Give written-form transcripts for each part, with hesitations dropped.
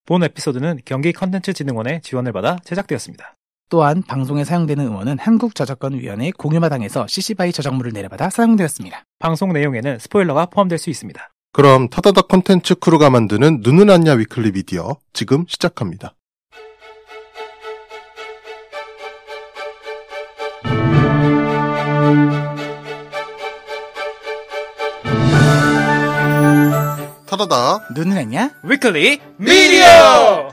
본 에피소드는 경기컨텐츠진흥원의 지원을 받아 제작되었습니다. 또한 방송에 사용되는 음원은 한국저작권위원회 공유마당에서 CC BY 저작물을 내려받아 사용되었습니다. 방송 내용에는 스포일러가 포함될 수 있습니다. 그럼 타다닥 콘텐츠 크루가 만드는 눈은 안냐 위클리 미디어 지금 시작합니다. 타다닥 눈은 안냐? 위클리 미디어!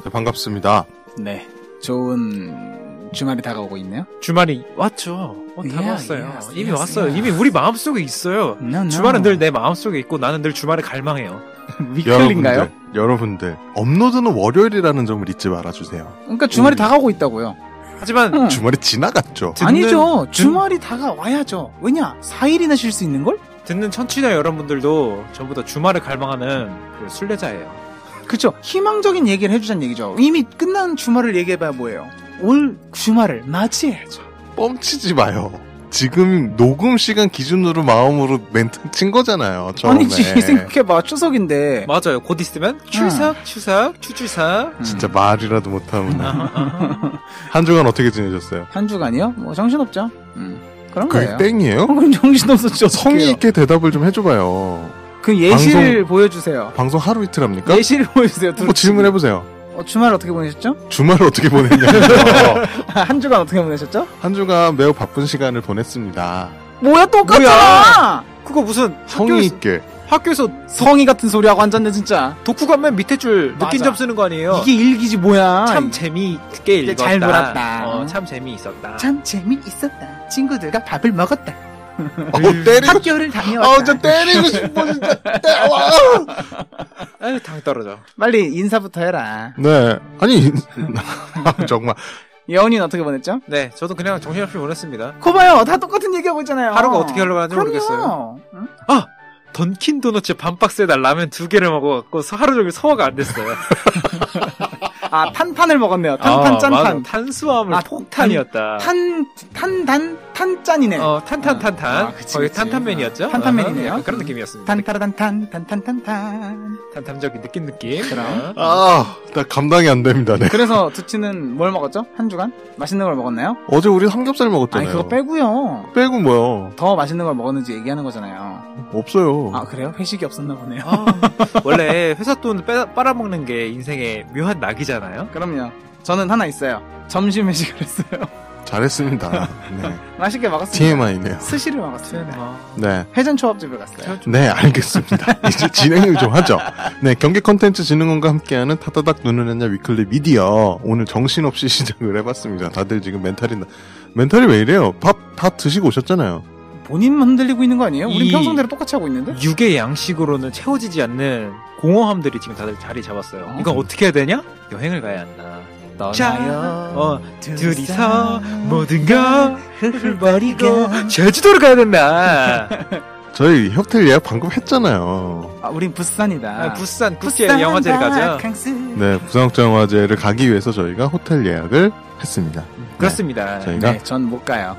네, 반갑습니다. 네, 좋은 주말이 다가오고 있네요. 주말이 왔죠. 다가왔어요. yes, 이미 yes, 왔어요. yes. 이미 우리 마음속에 있어요. No. 주말은 늘 내 마음속에 있고 나는 늘 주말에 갈망해요. 위클리인가요? 여러분들 업로드는 월요일이라는 점을 잊지 말아주세요. 그러니까 주말이 다가오고 있다고요. 하지만 주말이 지나갔죠. 아니죠. 주말이 다가와야죠. 왜냐? 4일이나 쉴 수 있는 걸? 듣는 청취자 여러분들도 전부 다 주말을 갈망하는 그 순례자예요. 그쵸. 희망적인 얘기를 해주자는 얘기죠. 이미 끝난 주말을 얘기해봐야 뭐예요. 올 주말을 맞이해야죠. 뻥치지 마요. 지금 녹음 시간 기준으로 마음으로 멘트 친 거잖아요. 처음에. 아니지. 생각해봐. 추석인데. 맞아요. 곧 있으면 추석, 추석. 진짜 말이라도 못하면. 한 주간 어떻게 지내셨어요? 한 주간이요? 뭐 정신없죠. 그런 그게 거예요. 땡이에요? 그럼 정신없었죠. 성의 있게 대답을 좀 해줘봐요. 그 예시를 보여주세요. 방송 하루 이틀 합니까? 예시를 보여주세요. 뭐 질문해보세요. 주말 어떻게 보내셨죠? 주말을 어떻게 보냈냐면요. 한 주간 어떻게 보내셨죠? 한 주간 매우 바쁜 시간을 보냈습니다. 뭐야, 똑같잖아! 그거 무슨 성의 있게. 학교에서 성의 같은 소리하고 앉았네, 진짜. 독후감맨 밑에 줄 느낀 맞아. 점 쓰는 거 아니에요? 이게 일기지, 뭐야. 참 재미있게 읽었다. 잘 놀았다. 참 재미있었다. 참 재미있었다. 친구들과 밥을 먹었다. 때리고 학교를 다녀왔다. 진짜 때리고 싶어, 진짜. 아유, 당 떨어져. 빨리 인사부터 해라. 네. 아니, 정말. 여운이는 어떻게 보냈죠? 네, 저도 그냥 정신없이 보냈습니다. 거봐요, 다 똑같은 얘기하고 있잖아요. 하루가 어떻게 흘러가는지 모르겠어요. 응? 아! 던킨 도너츠 반 박스에다 라면 2개를 먹어갖고 하루 종일 소화가 안 됐어요. 아, 탄탄을 먹었네요. 탄탄, 짠탄. 맞아. 탄수화물 폭탄이었다. 탄짠이네. 탄탄. 그치, 거의 그치. 탄탄맨이었죠? 탄탄맨이네요. 약간 그런 느낌이었습니다. 탄타라단탄. 탄탄적인 느낌. 그럼. 나 감당이 안 됩니다, 네. 그래서 두치는 뭘 먹었죠? 한 주간? 맛있는 걸 먹었나요? 어제 우리 삼겹살 먹었잖아요. 아니, 그거 빼고요. 빼고 뭐요? 더 맛있는 걸 먹었는지 얘기하는 거잖아요. 없어요. 아, 그래요? 회식이 없었나 보네요. 원래 회사 돈 빨아먹는 게 인생의 묘한 낙이잖아요? 그럼요. 저는 하나 있어요. 점심 회식을 했어요. 잘했습니다. 네. 맛있게 먹었습니다. TMI네요. 스시를 먹었습니다. 네. 회전 초밥집을 갔어요. 네, 알겠습니다. 이제 진행을 좀 하죠. 네, 경기컨텐츠진흥원과 함께하는 타다닥 눈을 했냐 위클리 미디어. 오늘 정신없이 시작을 해봤습니다. 다들 지금 멘탈이 왜 이래요? 밥 다 드시고 오셨잖아요. 본인만 흔들리고 있는 거 아니에요? 우린 이- 평소대로 똑같이 하고 있는데? 육의 양식으로는 채워지지 않는 공허함들이 지금 다들 자리 잡았어요. 이건 어떻게 해야 되냐? 여행을 가야 한다. 떠나요. 둘이서 모든 걸 버리고 제주도를 가야 된다. 저희 호텔 예약 방금 했잖아요. 아, 우린 부산이다. 부산 국제 영화제를 가죠. 네, 부산국제영화제를 가기 위해서 저희가 호텔 예약을 했습니다. 그렇습니다. 네, 저희가 네, 전 못 가요.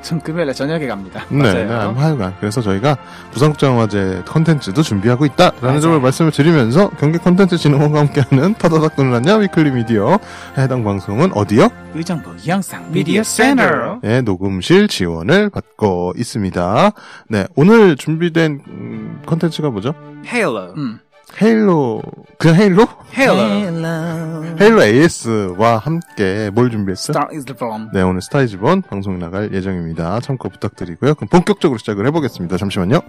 전 금요일에 저녁에 갑니다. 네, 맞아요. 하여간 그래서 저희가 부산국제영화제 컨텐츠도 준비하고 있다라는 맞아요. 점을 말씀을 드리면서 경기컨텐츠진흥원과 함께하는 타다닥 눈을 했냐 위클리 미디어 해당 방송은 어디요? 의정부 이영상 미디어 미디어 센터. 네, 녹음실 지원을 받고 있습니다. 네, 오늘 준비된 컨텐츠가 뭐죠? 헤일러. 헤일로, 그냥 헤일로? 헤일러. 헤일로 AS와 함께 뭘 준비했어요? Star is the bomb. 네, 오늘 스타이즈본 방송 나갈 예정입니다. 참고 부탁드리고요. 그럼 본격적으로 시작을 해보겠습니다. 잠시만요.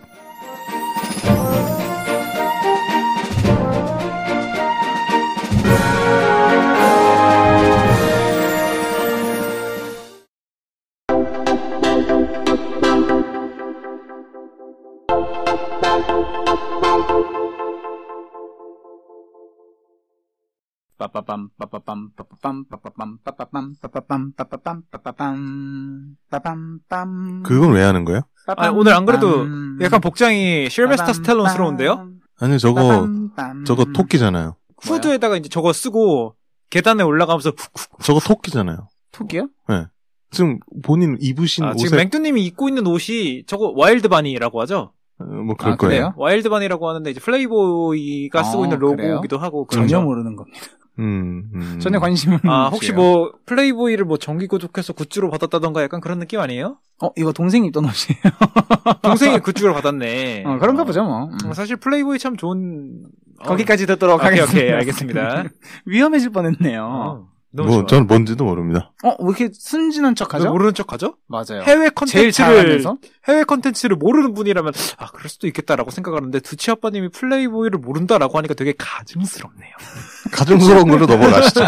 빠빠밤 빠빠밤 빠빠밤 빠빠밤 빠빠밤 빠빠밤 빠빠밤 빠빠밤 빠밤밤. 그건 왜 하는 거예요? 아니, 오늘 안 그래도 약간 복장이 실베스터 스텔론스러운데요? 아니, 저거 토끼잖아요. 후드에다가 이제 저거 쓰고 계단에 올라가면서 훅훅. 저거 토끼잖아요. 토끼요? 네. 지금 본인 입으신 옷에 지금 맹뚜님이 입고 있는 옷이 저거 와일드바니라고 하죠. 뭐 그럴 거예요. 그래요? 와일드바니라고 하는데 이제 플레이보이가 쓰고 있는 그래요? 로고기도 하고 전혀 그러죠. 모르는 겁니다. 전혀 전혀 관심은 혹시 없어요. 뭐 플레이보이를 뭐 정기 구독해서 굿즈로 받았다던가 약간 그런 느낌 아니에요? 이거 동생이 입던 옷이에요. 동생이 굿즈로 받았네. 그런가 보죠, 뭐. 사실 플레이보이 참 좋은. 거기까지 듣도록 오케이, 하겠습니다. 오케이, 알겠습니다. 위험해질 뻔했네요. 너무 뭐 좋아. 전 뭔지도 모릅니다. 왜 이렇게 순진한 척 하죠? 모르는 척 하죠? 맞아요. 해외 제일 컨텐츠를 잘하면서? 해외 컨텐츠를 모르는 분이라면 그럴 수도 있겠다라고 생각하는데 두치 아빠님이 플레이보이를 모른다라고 하니까 되게 가증스럽네요. 가증스러운 걸로 넘어가시죠.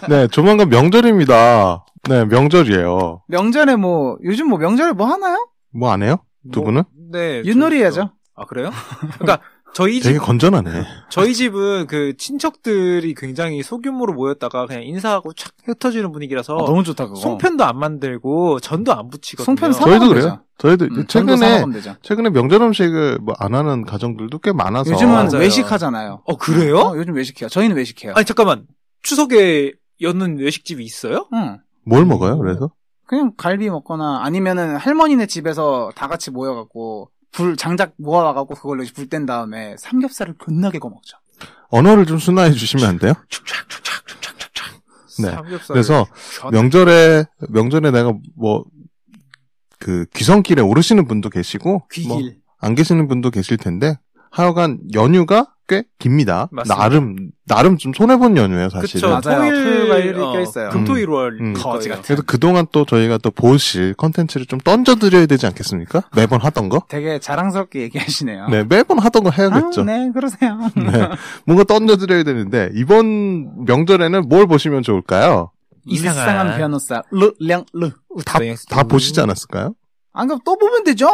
네, 조만간 명절입니다. 네, 명절이에요. 명절에 요즘 명절에 뭐 하나요? 뭐 안 해요? 두 분은? 네. 윷놀이 저희- 해야죠. 그래요? 그러니까 저희 되게 집 건전하네. 저희 집은 그 친척들이 굉장히 소규모로 모였다가 그냥 인사하고 착 흩어지는 분위기라서 너무 좋다, 그거. 송편도 안 만들고 전도 안 붙이거든요. 송편 사 저희도 먹으면 그래요. 저희도 전도 사 최근에 먹으면 되죠. 최근에 명절 음식을 뭐 안 하는 가정들도 꽤 많아서 요즘은 맞아요. 외식하잖아요. 그래요? 요즘 외식해요. 저희는 외식해요. 아니 잠깐만. 추석에 여는 외식집이 있어요? 응. 뭘 먹어요? 그래서 그냥 갈비 먹거나 아니면은 할머니네 집에서 다 같이 모여갖고 장작 모아와갖고 그걸로 이제 불 뗀 다음에 삼겹살을 겁나게 구워 먹죠. 언어를 좀 순화해 주시면 안 돼요? 네. 삼겹살을 그래서 전- 명절에 내가 뭐 그 귀성길에 오르시는 분도 계시고 귀길. 뭐 안 계시는 분도 계실 텐데 하여간 연휴가 꽤 깁니다. 맞습니다. 나름 좀 손해본 연휴예요, 사실은. 그쵸. 맞아요. 토일, 토요일과 일요일이 껴있어요. 금토일월 거지 같아. 그래서 그동안 또 저희가 또 보실 컨텐츠를 좀 던져드려야 되지 않겠습니까? 매번 하던 거? 되게 자랑스럽게 얘기하시네요. 네, 매번 하던 거 해야겠죠. 네, 그러세요. 네. 뭔가 던져드려야 되는데, 이번 명절에는 뭘 보시면 좋을까요? 이상한 변호사 르. 다 보시지 않았을까요? 그럼 또 보면 되죠.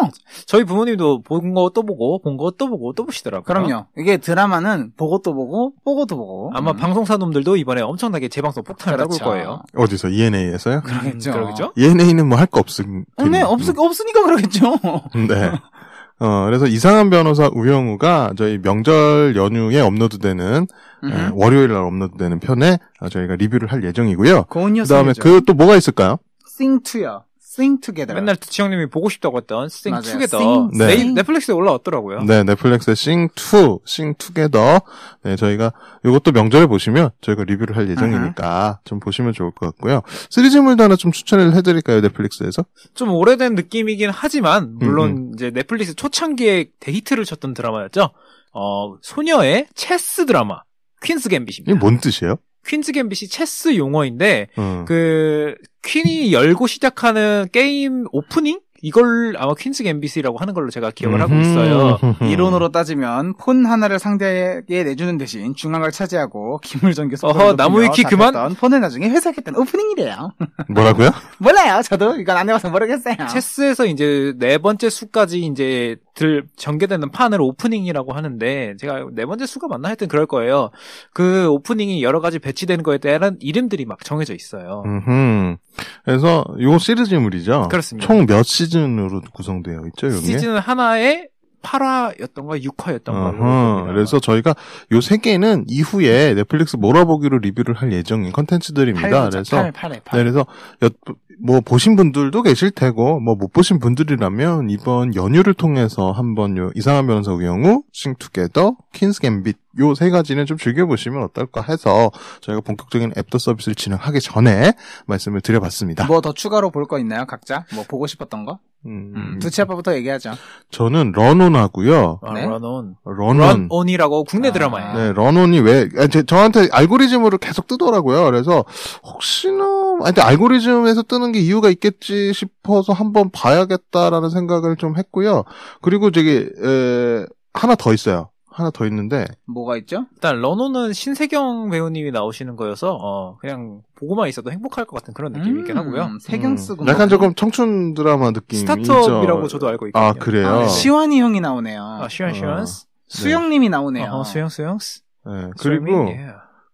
저희 부모님도 본 거 또 보고 본 거 또 보고 또 보시더라고요. 그럼요. 이게 드라마는 보고 또 보고 또 보고. 아마 방송사 놈들도 이번에 엄청나게 재방송 폭탄을 따볼 그렇죠. 거예요. 어디서? ENA에서요? 그러겠죠. 그러겠죠? ENA는 뭐 할 거 없음. 네, 없으니까 그러겠죠. 네. 그래서 이상한 변호사 우영우가 저희 명절 연휴에 업로드되는 월요일 날 업로드되는 편에 저희가 리뷰를 할 예정이고요. 그 다음에 그 또 뭐가 있을까요? Sing Together. 맨날 두치 형님이 보고 싶다고 했던 Sing 맞아요. Together. Sing. 네. 넷플릭스에 올라왔더라고요. 네, 넷플릭스의 Sing Together. 네, 저희가 이것도 명절에 보시면 저희가 리뷰를 할 예정이니까 좀 보시면 좋을 것 같고요. 시리즈물도 하나 좀 추천을 해드릴까요, 넷플릭스에서? 좀 오래된 느낌이긴 하지만 물론 이제 넷플릭스 초창기에 데이트를 쳤던 드라마였죠. 소녀의 체스 드라마 퀸스 갬빗입니다. 이게 뭔 뜻이에요? 퀸즈 갬빗이 체스 용어인데 어. 그 퀸이 열고 시작하는 게임 오프닝 이걸 아마 퀸즈 갬빗이라고 하는 걸로 제가 기억을 하고 있어요. 이론으로 따지면 폰 하나를 상대에게 내주는 대신 중앙을 차지하고 기물전개 어허, 나무위키 그만? 폰을 나중에 회수하겠다는 오프닝이래요. 뭐라고요? 몰라요. 저도 이건 안 해봐서 모르겠어요. 체스에서 이제 네 번째 수까지 이제 전개되는 판을 오프닝이라고 하는데 제가 네 번째 수가 맞나 하여튼 그럴 거예요. 그 오프닝이 여러 가지 배치된 거에 대한 이름들이 막 정해져 있어요. 그래서 요 시리즈물이죠. 그렇습니다. 총 몇 시즌으로 구성되어 있죠, 여기? 시즌 하나에 8화였던가 6화였던가. 그래서 저희가 요 세 개는 이후에 넷플릭스 몰아보기로 리뷰를 할 예정인 컨텐츠들입니다. 그래서 네, 그래서 뭐 보신 분들도 계실 테고 뭐 못 보신 분들이라면 이번 연휴를 통해서 한번 요 이상한 변호사 우영우, 싱투게더, 퀸스 갬빗 요 세 가지는 좀 즐겨보시면 어떨까 해서 저희가 본격적인 애프터 서비스를 진행하기 전에 말씀을 드려봤습니다. 뭐 더 추가로 볼 거 있나요, 각자? 뭐 보고 싶었던 거? 두치 아빠부터 얘기하죠. 저는 런온하고요. 네? 런온이라고 국내 드라마예요. 네, 런온이 저한테 알고리즘으로 계속 뜨더라고요. 그래서 혹시나 알고리즘에서 뜨는 게 이유가 있겠지 싶어서 한번 봐야겠다라는 생각을 좀 했고요. 그리고 하나 더 있어요. 하나 더 있는데 뭐가 있죠? 일단 런온은 신세경 배우님이 나오시는 거여서 그냥 보고만 있어도 행복할 것 같은 그런 느낌이긴 하고요. 세경 쓰고 약간 조금 청춘 드라마 느낌이 스타트업이라고 있죠. 저도 알고 있거든요. 아, 그래요? 시완이 형이 나오네요. 시완스 수영님이 나오네요. 수영스. 네,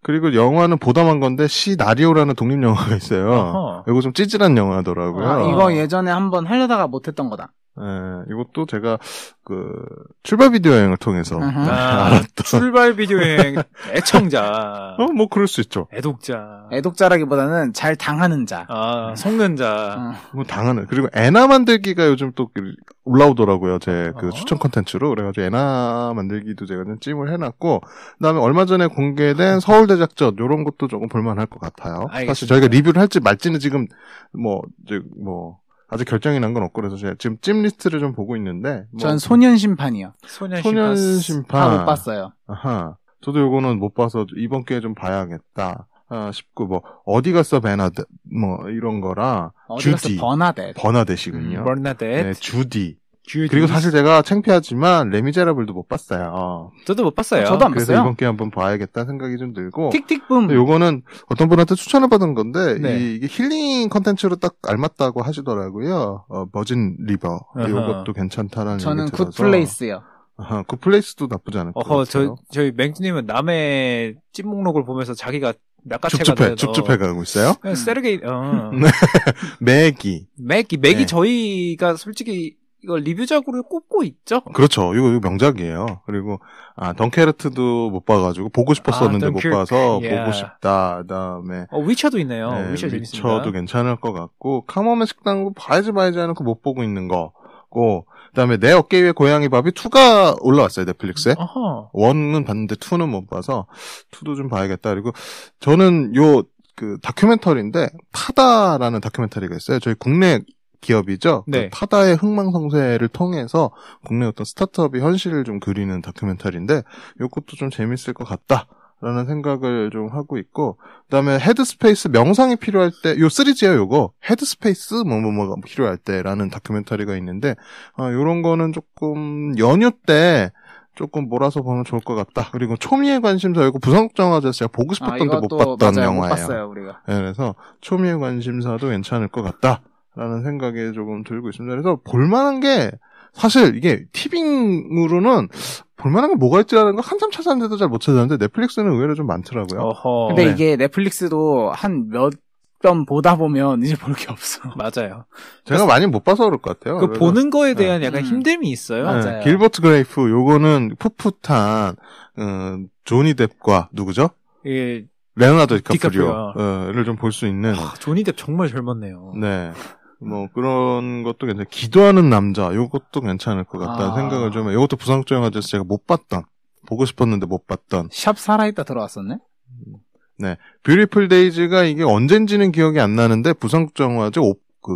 그리고 영화는 보다만 건데 시나리오라는 독립 영화가 있어요. 이거 좀 찌질한 영화더라고요. 이거 예전에 한번 하려다가 못했던 거다. 이것도 제가 출발 비디오 여행을 통해서 출발 비디오 여행 애청자. 뭐 그럴 수 있죠. 애독자. 애독자라기보다는 잘 당하는 자. 속는 자. 뭐 당하는. 그리고 애나 만들기가 요즘 또 올라오더라고요. 제 추천 콘텐츠로. 그래가지고 애나 만들기도 제가 좀 찜을 해놨고, 그다음에 얼마 전에 공개된 서울대 작전 요런 것도 조금 볼만할 것 같아요. 알겠습니다. 사실 저희가 리뷰를 할지 말지는 지금 아직 결정이 난 건 없고, 그래서 제가 지금 찜 리스트를 좀 보고 있는데. 전 소년 심판이요. 소년 심판. 못 봤어요. 아하. 저도 요거는 못 봐서 이번 기회에 좀 봐야겠다. 싶고, 어디 갔어, 베나드, 이런 거라. 어디 갔어, 버나뎃이군요. 버나뎃. 네, 주디. 그리고 사실 제가 창피하지만, 레미제라블도 못 봤어요. 저도 못 봤어요. 저도 안 그래서 봤어요. 이번 기회에 한번 봐야겠다는 생각이 좀 들고. 틱틱붐. 요거는 어떤 분한테 추천을 받은 건데, 네. 이게 힐링 컨텐츠로 딱 알맞다고 하시더라고요. 버진 리버. 요것도 괜찮다라는 저는 얘기 들어서. 굿플레이스요. 굿플레이스도 나쁘지 않을 것 같아요. 저희 맹주님은 남의 찜 목록을 보면서 자기가 낚아채가 돼서 줍줍해가고 있어요? 세르게이, 매기. 네. 저희가 솔직히 이걸 리뷰작으로 꼽고 있죠? 그렇죠. 이거 명작이에요. 그리고, 덩케르트도 못 봐가지고, 보고 싶었었는데 못 봐서, 보고 싶다. 그 다음에. 위쳐도 있네요. 위쳐 재밌습니다. 위쳐도 괜찮을 것 같고, 카모메 식당 봐야지 하놓고 못 보고 있는 거고, 그 다음에 내 어깨 위에 고양이 밥이 2가 올라왔어요, 넷플릭스에. 1은 봤는데 2는 못 봐서, 2도 좀 봐야겠다. 그리고, 저는 다큐멘터리인데, 타다라는 다큐멘터리가 있어요. 저희 국내 기업이죠. 네. 타다의 흥망성쇠를 통해서 국내 어떤 스타트업의 현실을 좀 그리는 다큐멘터리인데 이것도 좀 재밌을 것 같다라는 생각을 좀 하고 있고, 그다음에 헤드스페이스 명상이 필요할 때 요 시리즈예요. 요거 헤드스페이스 뭐가 필요할 때라는 다큐멘터리가 있는데 요런 거는 조금 연휴 때 조금 몰아서 보면 좋을 것 같다. 그리고 초미의 관심사, 이거 부산국정화제에서 제가 보고 싶었던데 못 봤던 맞아요. 영화예요. 못 봤어요, 우리가. 네, 그래서 초미의 관심사도 괜찮을 것 같다. 라는 생각이 조금 들고 있습니다. 그래서 볼만한 게 사실 이게 티빙으로는 볼만한 게 뭐가 있지라는 걸 한참 찾았는데도 잘 못 찾았는데 넷플릭스는 의외로 좀 많더라고요. 근데 네. 이게 넷플릭스도 한 몇 번 보다 보면 이제 볼 게 없어. 맞아요. 제가 많이 못 봐서 그럴 것 같아요. 그 보는 거에 대한 약간 힘듦이 있어요. 맞아요. 길버트 그레이프 요거는 풋풋한 조니 뎁과 누구죠? 예. 레오나르도 디카프리오를 좀 볼 수 있는. 조니 뎁 정말 젊었네요. 네. 그런 것도 괜찮아요. 기도하는 남자, 요것도 괜찮을 것 같다는 생각을 좀 해요. 요것도 부산국정영화제에서 제가 보고 싶었는데 못 봤던. 샵 살아있다 들어왔었네? 네. 뷰티풀 데이즈가 이게 언젠지는 기억이 안 나는데, 부산국정영화제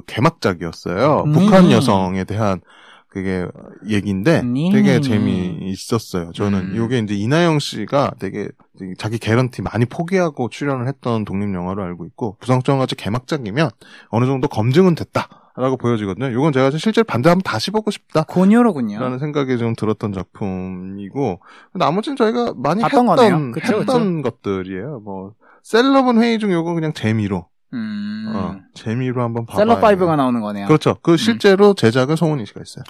개막작이었어요. 북한 여성에 대한 그게 얘기인데, 되게 재미있었어요. 저는 요게 이제 이나영 씨가 되게 자기 개런티 많이 포기하고 출연을 했던 독립영화로 알고 있고, 부산국정영화제 개막작이면 어느 정도 검증은 됐다라고 보여지거든요. 요건 제가 실제로 반대 한번 다시 보고 싶다. 고녀로군요. 라는 생각이 좀 들었던 작품이고, 나머지는 저희가 많이 했던 것들이에요. 셀럽은 회의 중 요거 그냥 재미로. 재미로 한번 봐봐요. 셀럽5가 나오는 거네요. 그렇죠. 실제로 제작은 송은이 씨가 있어요.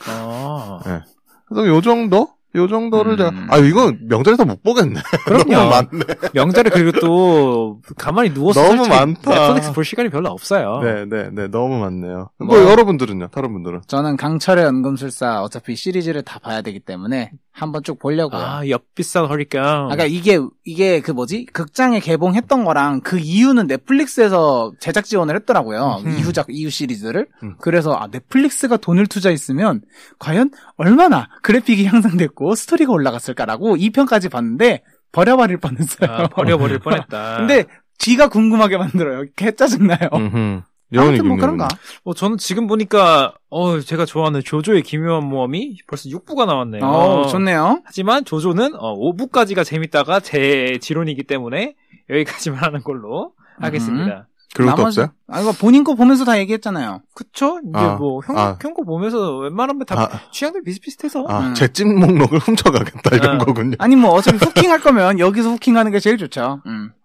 네. 그래서 요 정도를 제가, 이건 명절에서 못 보겠네. 그럼요. 너무 많네. 명절에 그리고 또, 가만히 누워서. 너무 많다. 넷플릭스 볼 시간이 별로 없어요. 네. 너무 많네요. 여러분들은요? 다른 분들은? 저는 강철의 연금술사 어차피 시리즈를 다 봐야 되기 때문에 한번 쭉 보려고요. 옆비싼 허리깡. 그러니까 이게 극장에 개봉했던 거랑 그 이유는 넷플릭스에서 제작 지원을 했더라고요. 이후 시리즈를. 그래서 그래서 넷플릭스가 돈을 투자했으면 과연 얼마나 그래픽이 향상됐고 스토리가 올라갔을까라고 2편까지 봤는데 버려버릴 뻔했어요. 버려버릴 뻔했다. 근데 지가 궁금하게 만들어요. 개 짜증나요. 아무튼 그런가. 저는 지금 보니까 제가 좋아하는 조조의 기묘한 모험이 벌써 6부가 나왔네요. 좋네요. 하지만 조조는 5부까지가 재밌다가 제 지론이기 때문에 여기까지만 하는 걸로 하겠습니다. 그런 것도 없어요? 이거 본인 거 보면서 다 얘기했잖아요. 그쵸? 이제 형 거 보면서 웬만하면 다 취향들 비슷비슷해서. 제 찜 목록을 훔쳐가겠다, 이런 거군요. 아니, 어차피 후킹 할 거면 여기서 후킹하는 게 제일 좋죠.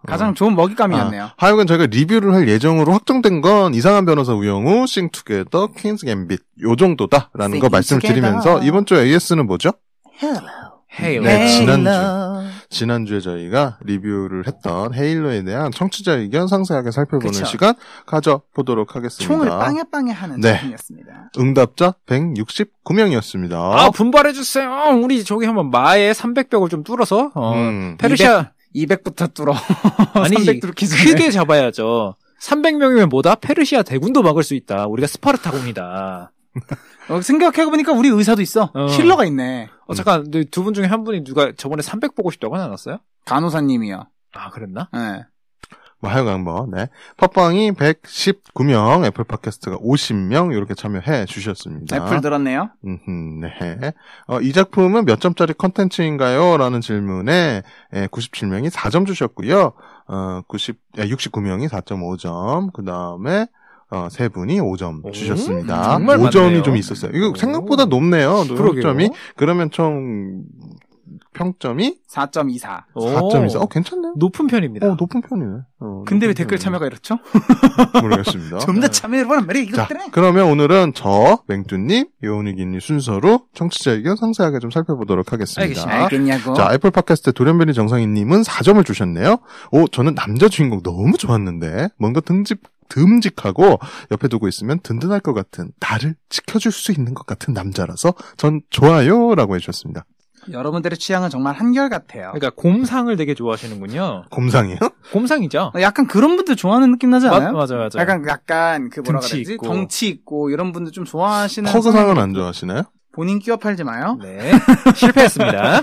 가장 좋은 먹잇감이었네요. 하여간 저희가 리뷰를 할 예정으로 확정된 건 이상한 변호사 우영우, 싱투게더, 퀸스 갬빗, 요 정도다라는 거 말씀을 드리면서 이번 주 AS는 뭐죠? Hello. 네, 지난주에 저희가 리뷰를 했던 헤일로에 대한 청취자 의견 상세하게 살펴보는 그쵸. 시간 가져보도록 하겠습니다. 총을 빵에 하는 네. 작품이었습니다. 응답자 169명이었습니다. 아, 분발해주세요. 우리 저기 한번 마의 300벽을 좀 뚫어서, 페르시아. 200부터 뚫어. 아니, 300 뚫기 전에. 크게 잡아야죠. 300명이면 뭐다? 페르시아 대군도 막을 수 있다. 우리가 스파르타공이다. 생각해보니까 우리 의사도 있어. 힐러가 있네. 잠깐, 두 분 중에 한 분이 누가 저번에 300 보고 싶다고 하지 않았어요? 간호사님이요. 아, 그랬나? 네. 뭐 하여간 네. 팟빵이 119명, 애플 팟캐스트가 50명 이렇게 참여해 주셨습니다. 애플 들었네요. 네. 이 작품은 몇 점짜리 컨텐츠인가요? 라는 질문에 97명이 4점 주셨고요. 69명이 4.5점. 그 다음에 세 분이 5점 주셨습니다. 정말 5점이 많네요. 좀 있었어요. 이거 생각보다 높네요. 그러게요. 5점이. 그러면 총 평점이 4.24. 4.24. 괜찮네요. 높은 편입니다. 높은 편이네. 근데 왜 높은 댓글 편이네. 참여가 이렇죠? 모르겠습니다. 좀 더 참여해보란 말이야, 자, 이것들은. 그러면 오늘은 저, 맹두님, 요은이기님 순서로 청취자 의견 상세하게 좀 살펴보도록 하겠습니다. 알겠습니다. 알겠냐고. 자, 애플 팟캐스트 돌연변이 정상인님은 4점을 주셨네요. 저는 남자 주인공 너무 좋았는데, 뭔가 듬직하고 옆에 두고 있으면 든든할 것 같은, 나를 지켜줄 수 있는 것 같은 남자라서 전 좋아요 라고 해주셨습니다. 여러분들의 취향은 정말 한결같아요. 그러니까 곰상을 되게 좋아하시는군요. 곰상이요? 곰상이죠? 약간 그런 분들 좋아하는 느낌 나지 않아요? 맞아요. 약간 그 뭐라 등치 그러지? 있고. 덩치 있고 이런 분들 좀 좋아하시는. 퍼그상은 안 좋아하시나요? 본인 끼워 팔지 마요. 네. 실패했습니다.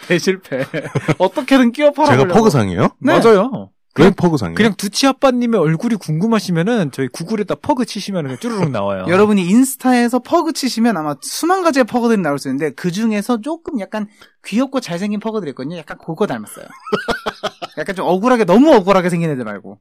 대실패. 어떻게든 끼워 팔아. 제가 퍼그상이에요? 네. 맞아요. 왜 퍼그상이에요? 그냥 두치 아빠님의 얼굴이 궁금하시면은 저희 구글에다 퍼그 치시면은 그냥 쭈르륵 나와요. 여러분이 인스타에서 퍼그 치시면 아마 수만 가지의 퍼그들이 나올 수 있는데 그 중에서 조금 약간 귀엽고 잘생긴 퍼그들이 있거든요. 약간 그거 닮았어요. 약간 좀 너무 억울하게 생긴 애들 말고.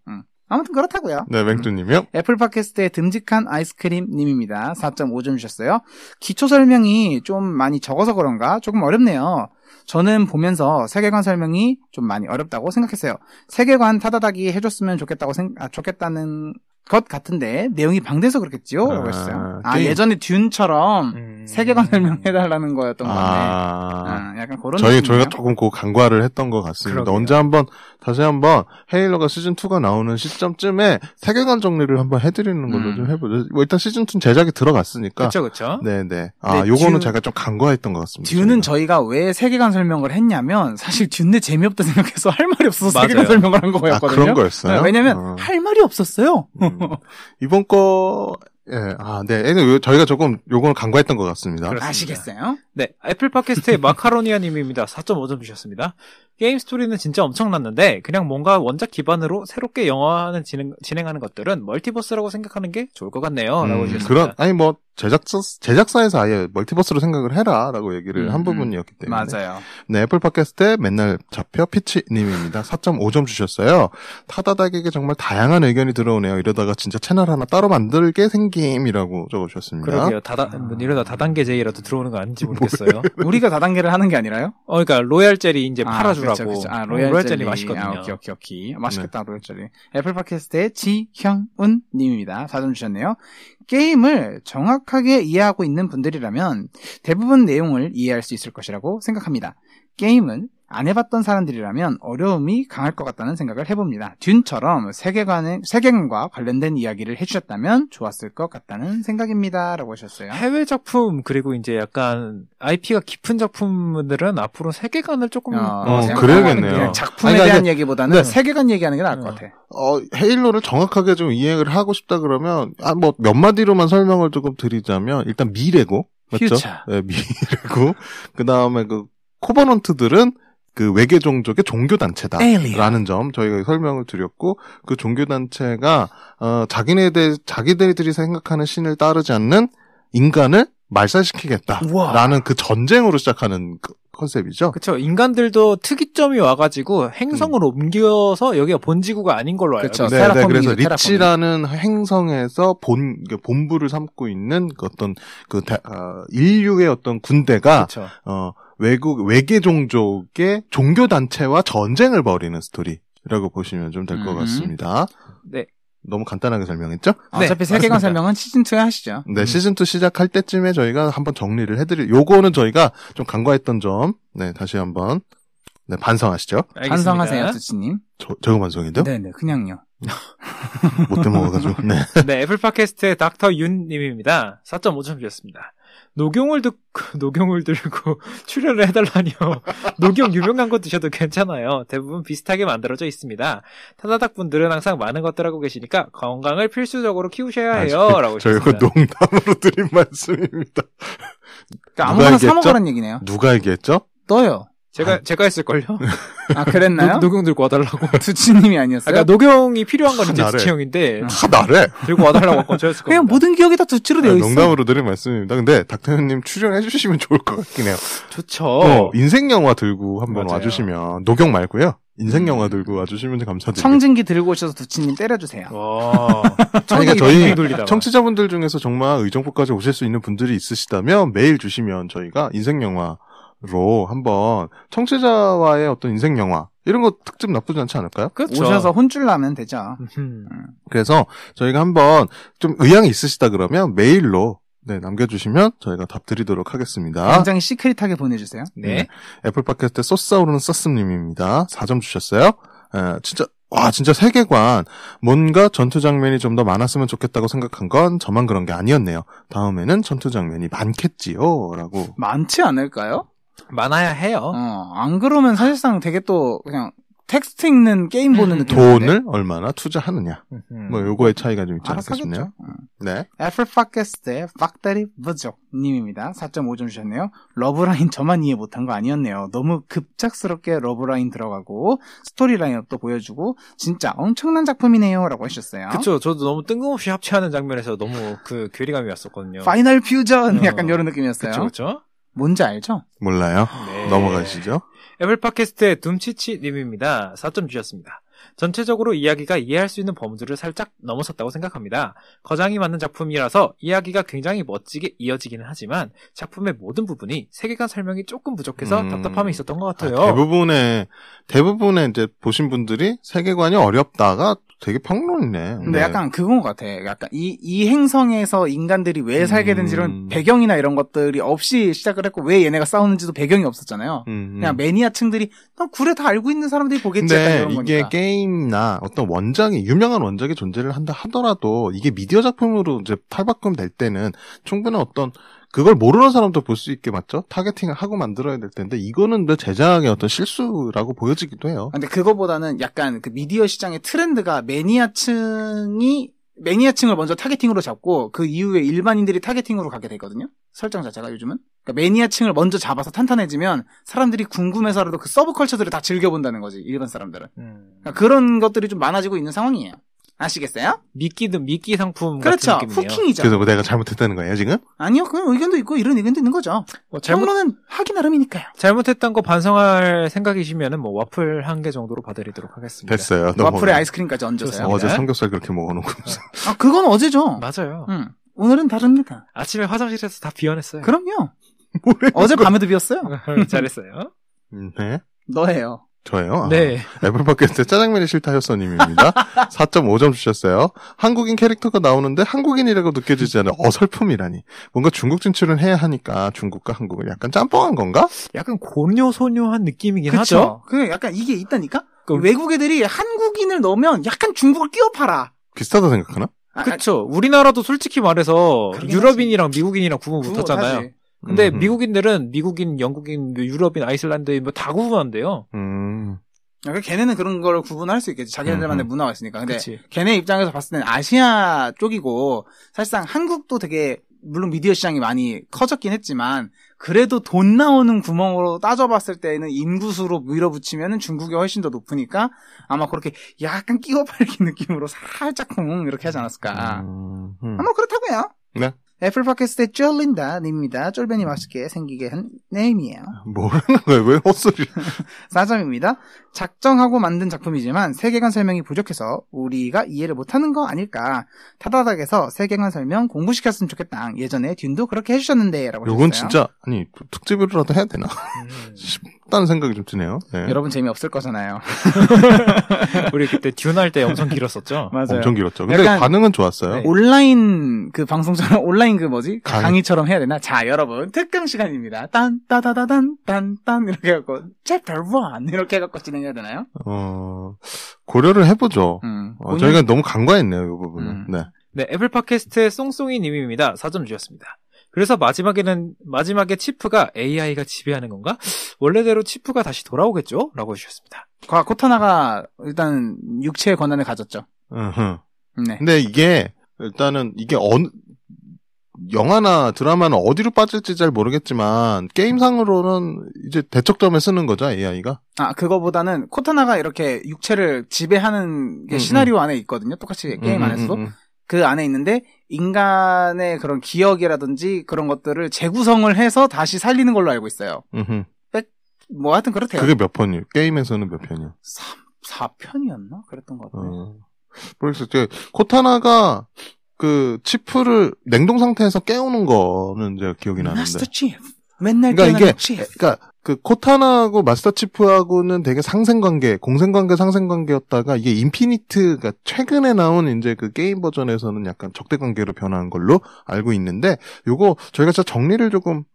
아무튼 그렇다고요. 네, 맹두님이요? 애플 팟캐스트의 듬직한 아이스크림 님입니다. 4.5점 주셨어요. 기초 설명이 좀 많이 적어서 그런가 조금 어렵네요. 저는 보면서 세계관 설명이 좀 많이 어렵다고 생각했어요. 세계관 타다닥이 해줬으면 좋겠다는 것 같은데 내용이 방대해서 그렇겠지요? 라고 했어요. 예전에 듄처럼 세계관 설명해달라는 거였던 것 같네. 약간 그런 저희가 조금 그 간과를 했던 것 같습니다. 그러게요. 다시 한번 헤일러가 시즌2가 나오는 시점쯤에 세계관 정리를 한번 해드리는 걸로 좀 해보죠. 일단 시즌2 제작이 들어갔으니까. 그쵸. 네네. 요거는 제가 좀 간과했던 것 같습니다. 듄은 저희가 왜 세계관 설명을 했냐면 사실 듄네 재미없다 생각해서 할 말이 없어서 맞아요. 세계관 설명을 한 거였거든요. 그런 거였어요? 왜냐면 할 말이 없었어요. 이번 거, 네. 저희가 조금 요거는 간과했던 것 같습니다. 그렇습니다. 아시겠어요? 네. 애플 팟캐스트의 마카로니아 님입니다. 4.5점 주셨습니다. 게임 스토리는 진짜 엄청났는데 그냥 뭔가 원작 기반으로 새롭게 영화는 진행하는 것들은 멀티버스라고 생각하는 게 좋을 것 같네요. 라고 해주셨습니다. 제작사에서 아예 멀티버스로 생각을 해라라고 얘기를 한 부분이었기 때문에. 맞아요. 네, 애플 팟캐스트에 맨날 잡혀 피치님입니다. 4.5점 주셨어요. 타다닥에게 정말 다양한 의견이 들어오네요. 이러다가 진짜 채널 하나 따로 만들게 생김이라고 적어주셨습니다. 그러게요. 이러다 다단계 제의라도 들어오는 거 아닌지 모르겠어요. 우리가 다단계를 하는 게 아니라요? 그러니까 로얄 젤리 이제 팔아주라고. 그쵸. 로얄 젤리 맛있거든요. 오케이. 맛있겠다, 로얄 젤리. 애플 팟캐스트의 지형은 님입니다. 4점 주셨네요. 게임을 정확하게 이해하고 있는 분들이라면 대부분 내용을 이해할 수 있을 것이라고 생각합니다. 게임은 안 해봤던 사람들이라면 어려움이 강할 것 같다는 생각을 해봅니다. 듄처럼 세계관과 관련된 이야기를 해주셨다면 좋았을 것 같다는 생각입니다. 라고 하셨어요. 해외 작품, 그리고 이제 약간 IP가 깊은 작품들은 앞으로 세계관을 조금 그래야겠네요. 작품에 대한 얘기보다는 세계관 얘기하는 게 나을 것 같아. 헤일로를 정확하게 좀 이해를 하고 싶다 그러면, 몇 마디로만 설명을 조금 드리자면, 일단 미래고, 맞죠? 퓨처. 네, 미래고, 그 다음에 코버넌트들은 그 외계 종족의 종교 단체다라는 점 저희가 설명을 드렸고, 그 종교 단체가 자기들이 생각하는 신을 따르지 않는 인간을 말살시키겠다라는 그 전쟁으로 시작하는 그 컨셉이죠. 그렇죠. 인간들도 특이점이 와가지고 행성을 옮겨서 여기가 본지구가 아닌 걸로 알고 있어요. 네, 그래서 리치라는 행성에서 본부를 삼고 있는 인류의 어떤 군대가 그쵸. 외계 종족의 종교 단체와 전쟁을 벌이는 스토리라고 보시면 좀 될 것 같습니다. 네. 너무 간단하게 설명했죠? 어차피 세계관 설명은 시즌2에 하시죠. 네, 시즌2 시작할 때쯤에 저희가 한번 정리를 요거는 저희가 좀 간과했던 점, 네, 다시 한번 네, 반성하시죠. 알겠습니다. 반성하세요, 두치님. 저거 반성인데요? 네네, 그냥요. 못돼 먹어가지고. 네. 네, 애플 팟캐스트의 닥터 윤님입니다. 4.5점 주셨습니다. 녹용을 들고 출연을 해달라니요. 녹용 유명한 거 드셔도 괜찮아요. 대부분 비슷하게 만들어져 있습니다. 타다닥 분들은 항상 많은 것들 하고 계시니까 건강을 필수적으로 키우셔야 해요. 라고 저희가 하셨습니다. 농담으로 드린 말씀입니다. 그러니까 아무거나 사 먹으라는 얘기네요. 누가 얘기했죠? 너요. 제가 했을걸요? 아, 그랬나요? 녹용 들고 와달라고. 두치님이 아니었어요? 그러니까 녹용이 필요한 건 이제 나래. 두치 형인데 다 나래. 들고 와달라고 한 건 저였을 겁니다. 그냥 모든 기억이 다 두치로 되어 있어. 농담으로 드린 말씀입니다. 근데 닥터님 출연해주시면 좋을 것 같긴 해요. 좋죠. 인생 영화 들고 한번 맞아요. 와주시면 녹용 말고요. 인생 영화 들고 와주시면 감사드립니다. 청진기 들고 오셔서 두치님 때려주세요. 와. 그러니까 저희 돌리다가. 청취자분들 중에서 정말 의정부까지 오실 수 있는 분들이 있으시다면 메일 주시면 저희가 인생 영화로 한번 청취자와의 어떤 인생 영화 이런 거 특집 나쁘지 않지 않을까요? 그렇죠. 오셔서 혼쭐 나면 되죠. 그래서 저희가 한번 좀 의향이 있으시다 그러면 메일로 네, 남겨주시면 저희가 답 드리도록 하겠습니다. 굉장히 시크릿하게 보내주세요. 네. 애플 팟캐스트 소스아우르는 써스님입니다. 4점 주셨어요. 진짜 세계관, 뭔가 전투 장면이 좀 더 많았으면 좋겠다고 생각한 건 저만 그런 게 아니었네요. 다음에는 전투 장면이 많겠지요. 라고. 많지 않을까요? 많아야 해요. 안 그러면 사실상 되게 또 그냥 텍스트 읽는 게임 보는 느낌. 돈을 얼마나 투자하느냐. 뭐 요거의 차이가 좀 있지 않을까 싶네요. 네. 애플 팟캐스트의 빡다리 부족 님입니다. 4.5점 주셨네요. 러브라인 저만 이해 못한 거 아니었네요. 너무 급작스럽게 러브라인 들어가고 스토리 라인업도 보여주고 진짜 엄청난 작품이네요. 라고 하셨어요. 그쵸. 저도 너무 뜬금없이 합체하는 장면에서 너무 그 괴리감이 왔었거든요. 파이널 퓨전 약간 이런 느낌이었어요. 그쵸. 뭔지 알죠? 몰라요. 네. 넘어가시죠. 애플 팟캐스트의 둠치치님입니다. 4점 주셨습니다. 전체적으로 이야기가 이해할 수 있는 범주를 살짝 넘어섰다고 생각합니다. 거장이 맞는 작품이라서 이야기가 굉장히 멋지게 이어지기는 하지만 작품의 모든 부분이 세계관 설명이 조금 부족해서 답답함이 있었던 것 같아요. 대부분의 이제 보신 분들이 세계관이 어렵다가 되게 평론이네. 근데 약간 그건 것 같아. 약간 이 행성에서 인간들이 왜 살게 된지 이런 배경이나 이런 것들이 없이 시작을 했고 왜 얘네가 싸우는지도 배경이 없었잖아요. 그냥 매니아층들이 굴에 다 알고 있는 사람들이 보겠지. 약간 근데 이런 이게 거니까. 게임이나 어떤 유명한 원작이 존재를 한다 하더라도 이게 미디어 작품으로 이제 탈바꿈 될 때는 충분한 어떤 그걸 모르는 사람도 볼 수 있게 맞죠? 타겟팅을 하고 만들어야 될 텐데 이거는 내 제작의 어떤 실수라고 보여지기도 해요. 근데 그거보다는 약간 그 미디어 시장의 트렌드가 매니아층을 먼저 타겟팅으로 잡고 그 이후에 일반인들이 타겟팅으로 가게 되거든요. 설정 자체가 요즘은. 그러니까 매니아층을 먼저 잡아서 탄탄해지면 사람들이 궁금해서라도 그 서브컬처들을 다 즐겨본다는 거지. 일반 사람들은. 그러니까 그런 것들이 좀 많아지고 있는 상황이에요. 아시겠어요? 미끼 상품 그렇죠. 같은 느낌이에요. 후킹이죠. 그래서 뭐 내가 잘못했다는 거예요 지금? 아니요. 그런 의견도 있고 이런 의견도 있는 거죠. 평론은 하기 나름이니까요. 잘못했던 거 반성할 생각이시면은 뭐 와플 한 개 정도로 봐드리도록 하겠습니다. 됐어요. 와플에 아이스크림까지 얹어서요. 좋습니다. 어제 삼겹살 그렇게 먹어놓고. 그건 어제죠. 맞아요. 오늘은 다릅니다. 아침에 화장실에서 다 비워냈어요. 그럼요. 어제 밤에도 비웠어요. 잘했어요. 네. 너예요. 저예요? 네. 애플 팟캐스트 짜장면이 싫다 였어님입니다. 4.5점 주셨어요. 한국인 캐릭터가 나오는데 한국인이라고 느껴지지 않아요. 어설픔이라니. 뭔가 중국 진출은 해야 하니까 중국과 한국을 약간 짬뽕한 건가? 약간 고뇨소뇨한 느낌이긴 그쵸? 하죠. 그 약간 이게 있다니까? 외국 애들이 한국인을 넣으면 약간 중국을 끼워 팔아. 비슷하다 생각하나? 그쵸. 우리나라도 솔직히 말해서 그러긴 유럽인이랑 미국인이랑 구분 못하잖아요. 하지. 근데 미국인들은 미국인, 영국인, 유럽인, 아이슬란드인 뭐 다 구분한대요. 그러니까 걔네는 그런 걸 구분할 수 있겠지. 자기네들만의 문화가 있으니까. 근데 그치. 걔네 입장에서 봤을 때는 아시아 쪽이고 사실상 한국도 되게 물론 미디어 시장이 많이 커졌긴 했지만 그래도 돈 나오는 구멍으로 따져봤을 때는 인구수로 밀어붙이면 중국이 훨씬 더 높으니까 아마 그렇게 약간 끼워팔기 느낌으로 살짝 이렇게 하지 않았을까. 아마 그렇다고요. 네. 애플 팟캐스트의 쫄린다 님입니다. 쫄변이 맛있게 생기게 한 네임이에요. 뭐라는 거야? 왜 헛소리를. 4점입니다. 작정하고 만든 작품이지만 세계관 설명이 부족해서 우리가 이해를 못하는 거 아닐까. 타다닥에서 세계관 설명 공부시켰으면 좋겠다. 예전에 듄도 그렇게 해주셨는데 라고 하셨어요. 요건 진짜 아니 특집으로라도 해야 되나? 싶다는 생각이 좀 드네요. 네. 여러분 재미없을 거잖아요. 우리 그때 듀나 할 때 엄청 길었었죠. 맞아요. 엄청 길었죠. 근데 약간 반응은 좋았어요. 네. 온라인 그 방송처럼 온라인 그 뭐지? 강의. 강의처럼 해야 되나? 자, 여러분 특강 시간입니다. 딴따다다단 딴딴 이렇게 해갖고 Chapter 1 이렇게 해갖고 진행해야 되나요? 고려를 해보죠. 오늘- 저희가 너무 간과했네요, 이 부분은. 네. 네, 애플 팟캐스트의 송송이 님입니다. 4점 주셨습니다. 그래서 마지막에 치프가 AI가 지배하는 건가? 원래대로 치프가 다시 돌아오겠죠? 라고 해주셨습니다. 코타나가 일단 육체의 권한을 가졌죠. 네. 근데 이게 일단은 이게 영화나 드라마는 어디로 빠질지 잘 모르겠지만 게임상으로는 이제 대척점에 쓰는 거죠, AI가. 그거보다는 코타나가 이렇게 육체를 지배하는 게 시나리오 안에 있거든요. 똑같이 게임 안에서도. 그 안에 있는데 인간의 그런 기억이라든지 그런 것들을 재구성을 해서 다시 살리는 걸로 알고 있어요. 뭐 하여튼 그렇대요. 그게 몇 편이에요? 게임에서는 몇 편이요? 4편이었나? 그랬던 것 같아요. 그래서 코타나가 그 치프를 냉동 상태에서 깨우는 거는 제가 기억이 나는데. 마스터 치프. 맨날 그러니까 깨우는 치프. 그러니까 그 코타나하고 마스터 치프하고는 되게 상생관계, 공생관계, 상생관계였다가 이게 인피니트가 최근에 나온 이제 그 게임 버전에서는 약간 적대관계로 변한 걸로 알고 있는데 요거 저희가 진짜 정리를 조금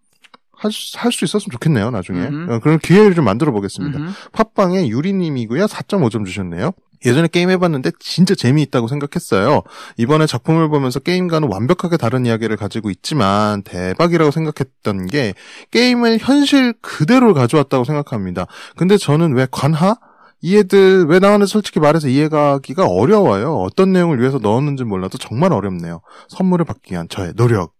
할 수 있었으면 좋겠네요, 나중에. 그런 기회를 좀 만들어 보겠습니다. 팟빵의 유리님이고요. 4.5점 주셨네요. 예전에 게임 해봤는데 진짜 재미있다고 생각했어요. 이번에 작품을 보면서 게임과는 완벽하게 다른 이야기를 가지고 있지만 대박이라고 생각했던 게 게임을 현실 그대로 가져왔다고 생각합니다. 근데 저는 왜 관하? 이 애들 왜 나왔는지 솔직히 말해서 이해가 하기가 어려워요. 어떤 내용을 위해서 넣었는지 몰라도 정말 어렵네요. 선물을 받기 위한 저의 노력을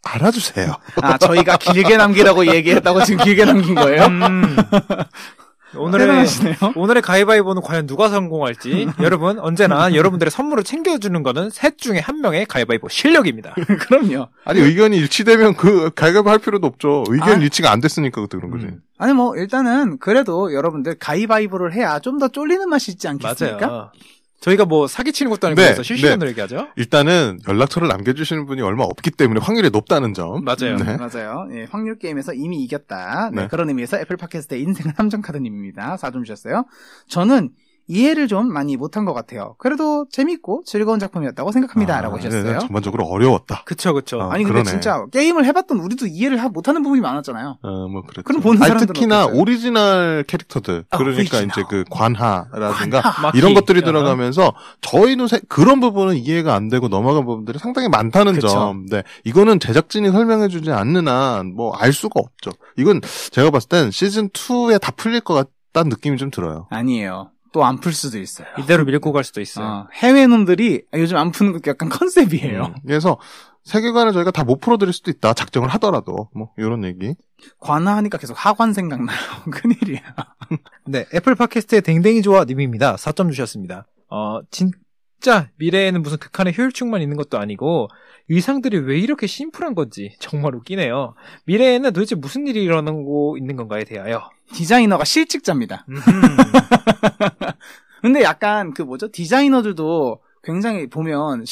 알아주세요. 저희가 길게 남기라고 얘기했다고 지금 길게 남긴 거예요? 오늘의 가위바위보는 과연 누가 성공할지 여러분 언제나 여러분들의 선물을 챙겨주는 거는 셋 중에 한 명의 가위바위보 실력입니다. 그럼요. 아니 의견이 일치되면 그 가위바위보 할 필요도 없죠. 의견 일치가 안 됐으니까 그런 거지. 아니 뭐 일단은 그래도 여러분들 가위바위보를 해야 좀 더 쫄리는 맛이 있지 않겠습니까? 맞아요. 저희가 뭐 사기치는 것도 아니고 그래서 실시간으로 얘기하죠. 일단은 연락처를 남겨주시는 분이 얼마 없기 때문에 확률이 높다는 점. 맞아요. 네. 맞아요. 예, 확률 게임에서 이미 이겼다. 네, 네. 그런 의미에서 애플 팟캐스트의 인생 함정카드님입니다. 4점 주셨어요. 저는 이해를 좀 많이 못한 것 같아요. 그래도 재밌고 즐거운 작품이었다고 생각합니다. 라고 하셨어요. 네, 전반적으로 어려웠다. 그쵸. 아니 근데 그러네. 진짜 게임을 해봤던 우리도 이해를 못하는 부분이 많았잖아요. 뭐 그렇죠. 그럼 보는 사람들은 특히나 어땠어요? 오리지널 캐릭터들, 그러니까 오리지널. 이제 그 관하라든가 마키. 이런 것들이 들어가면서 저희는 그런 부분은 이해가 안 되고 넘어간 부분들이 상당히 많다는 그쵸. 점. 네, 이거는 제작진이 설명해주지 않는 한 뭐 알 수가 없죠. 이건 제가 봤을 땐 시즌 2에 다 풀릴 것 같다는 느낌이 좀 들어요. 아니에요. 또 안 풀 수도 있어요. 이대로 밀고 갈 수도 있어요. 해외 놈들이 요즘 안 푸는 거 약간 컨셉이에요. 그래서 세계관을 저희가 다 못 풀어드릴 수도 있다. 작정을 하더라도 뭐 이런 얘기. 관하하니까 계속 하관 생각나요. 큰일이야. 네, 애플 팟캐스트의 댕댕이 좋아 님입니다. 4점 주셨습니다. 진짜 미래에는 무슨 극한의 효율충만 있는 것도 아니고 의상들이 왜 이렇게 심플한 건지 정말 웃기네요. 미래에는 도대체 무슨 일이 일어나고 있는 건가에 대하여. 디자이너가 실직자입니다. 근데 약간 그 뭐죠? 디자이너들도 굉장히 보면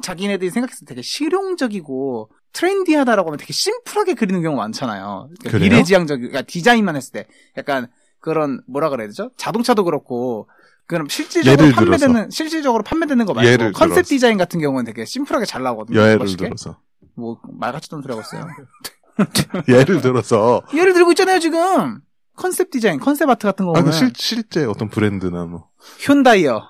자기네들이 생각했을 때 되게 실용적이고 트렌디하다라고 하면 되게 심플하게 그리는 경우가 많잖아요. 그러니까 그래요? 미래지향적인, 그러니까 디자인만 했을 때 약간 그런 뭐라 그래야 되죠? 자동차도 그렇고 그럼 실질적으로 판매되는 거 말고 컨셉 들어서. 디자인 같은 경우는 되게 심플하게 잘 나오거든요. 예를 멋있게. 들어서. 뭐 말같지도 않은 소리 하고 있어요. 예를 들어서. 예를 들고 있잖아요 지금. 컨셉 디자인, 컨셉 아트 같은 거 보면 실제 어떤 브랜드나 뭐. 현다이어,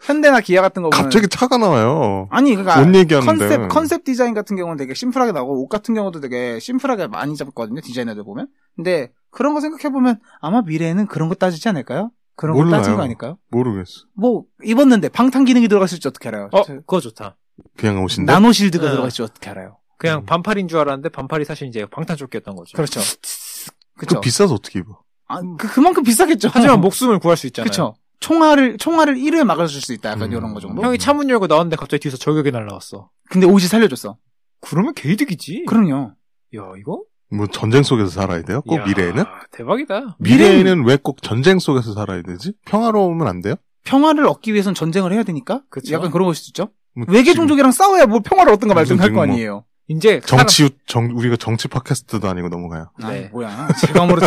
현대나 기아 같은 거 보면 갑자기 차가 나와요. 아니 그러니까 옷 얘기하는데. 컨셉 디자인 같은 경우는 되게 심플하게 나오고 옷 같은 경우도 되게 심플하게 많이 잡거든요. 디자이너들 보면. 근데 그런 거 생각해 보면 아마 미래에는 그런 거 따지지 않을까요? 그런 거 몰라요. 따진 거 아닐까요? 모르겠어. 뭐 입었는데 방탄 기능이 들어갔을지 어떻게 알아요? 그거 좋다. 그냥 옷인데. 나노실드가 네. 들어갔을지 어떻게 알아요? 그냥 반팔인 줄 알았는데 반팔이 사실 이제 방탄조끼였던 거죠. 그렇죠. 그 그렇죠. 비싸서 어떻게 입어? 그만큼 비싸겠죠. 하지만 목숨을 구할 수 있잖아요. 그렇죠. 총알을 1회 막아줄 수 있다. 약간 이런 거 정도. 형이 차문 열고 나왔는데 갑자기 뒤에서 저격이 날라왔어. 근데 옷이 살려줬어. 그러면 개이득이지. 그럼요. 야, 이거? 뭐 전쟁 속에서 살아야 돼요? 꼭 야, 미래에는? 대박이다. 미래에는 왜 꼭 전쟁 속에서 살아야 되지? 평화로우면 안 돼요? 평화를 얻기 위해서는 전쟁을 해야 되니까. 그쵸. 약간 그런 걸 수도 있죠. 뭐 외계 지금 종족이랑 싸워야 뭐 평화를 얻든가 말든가 할 거 지금 뭐 아니에요. 이제 우리가 정치 팟캐스트도 아니고 넘어가요. 네. 뭐야.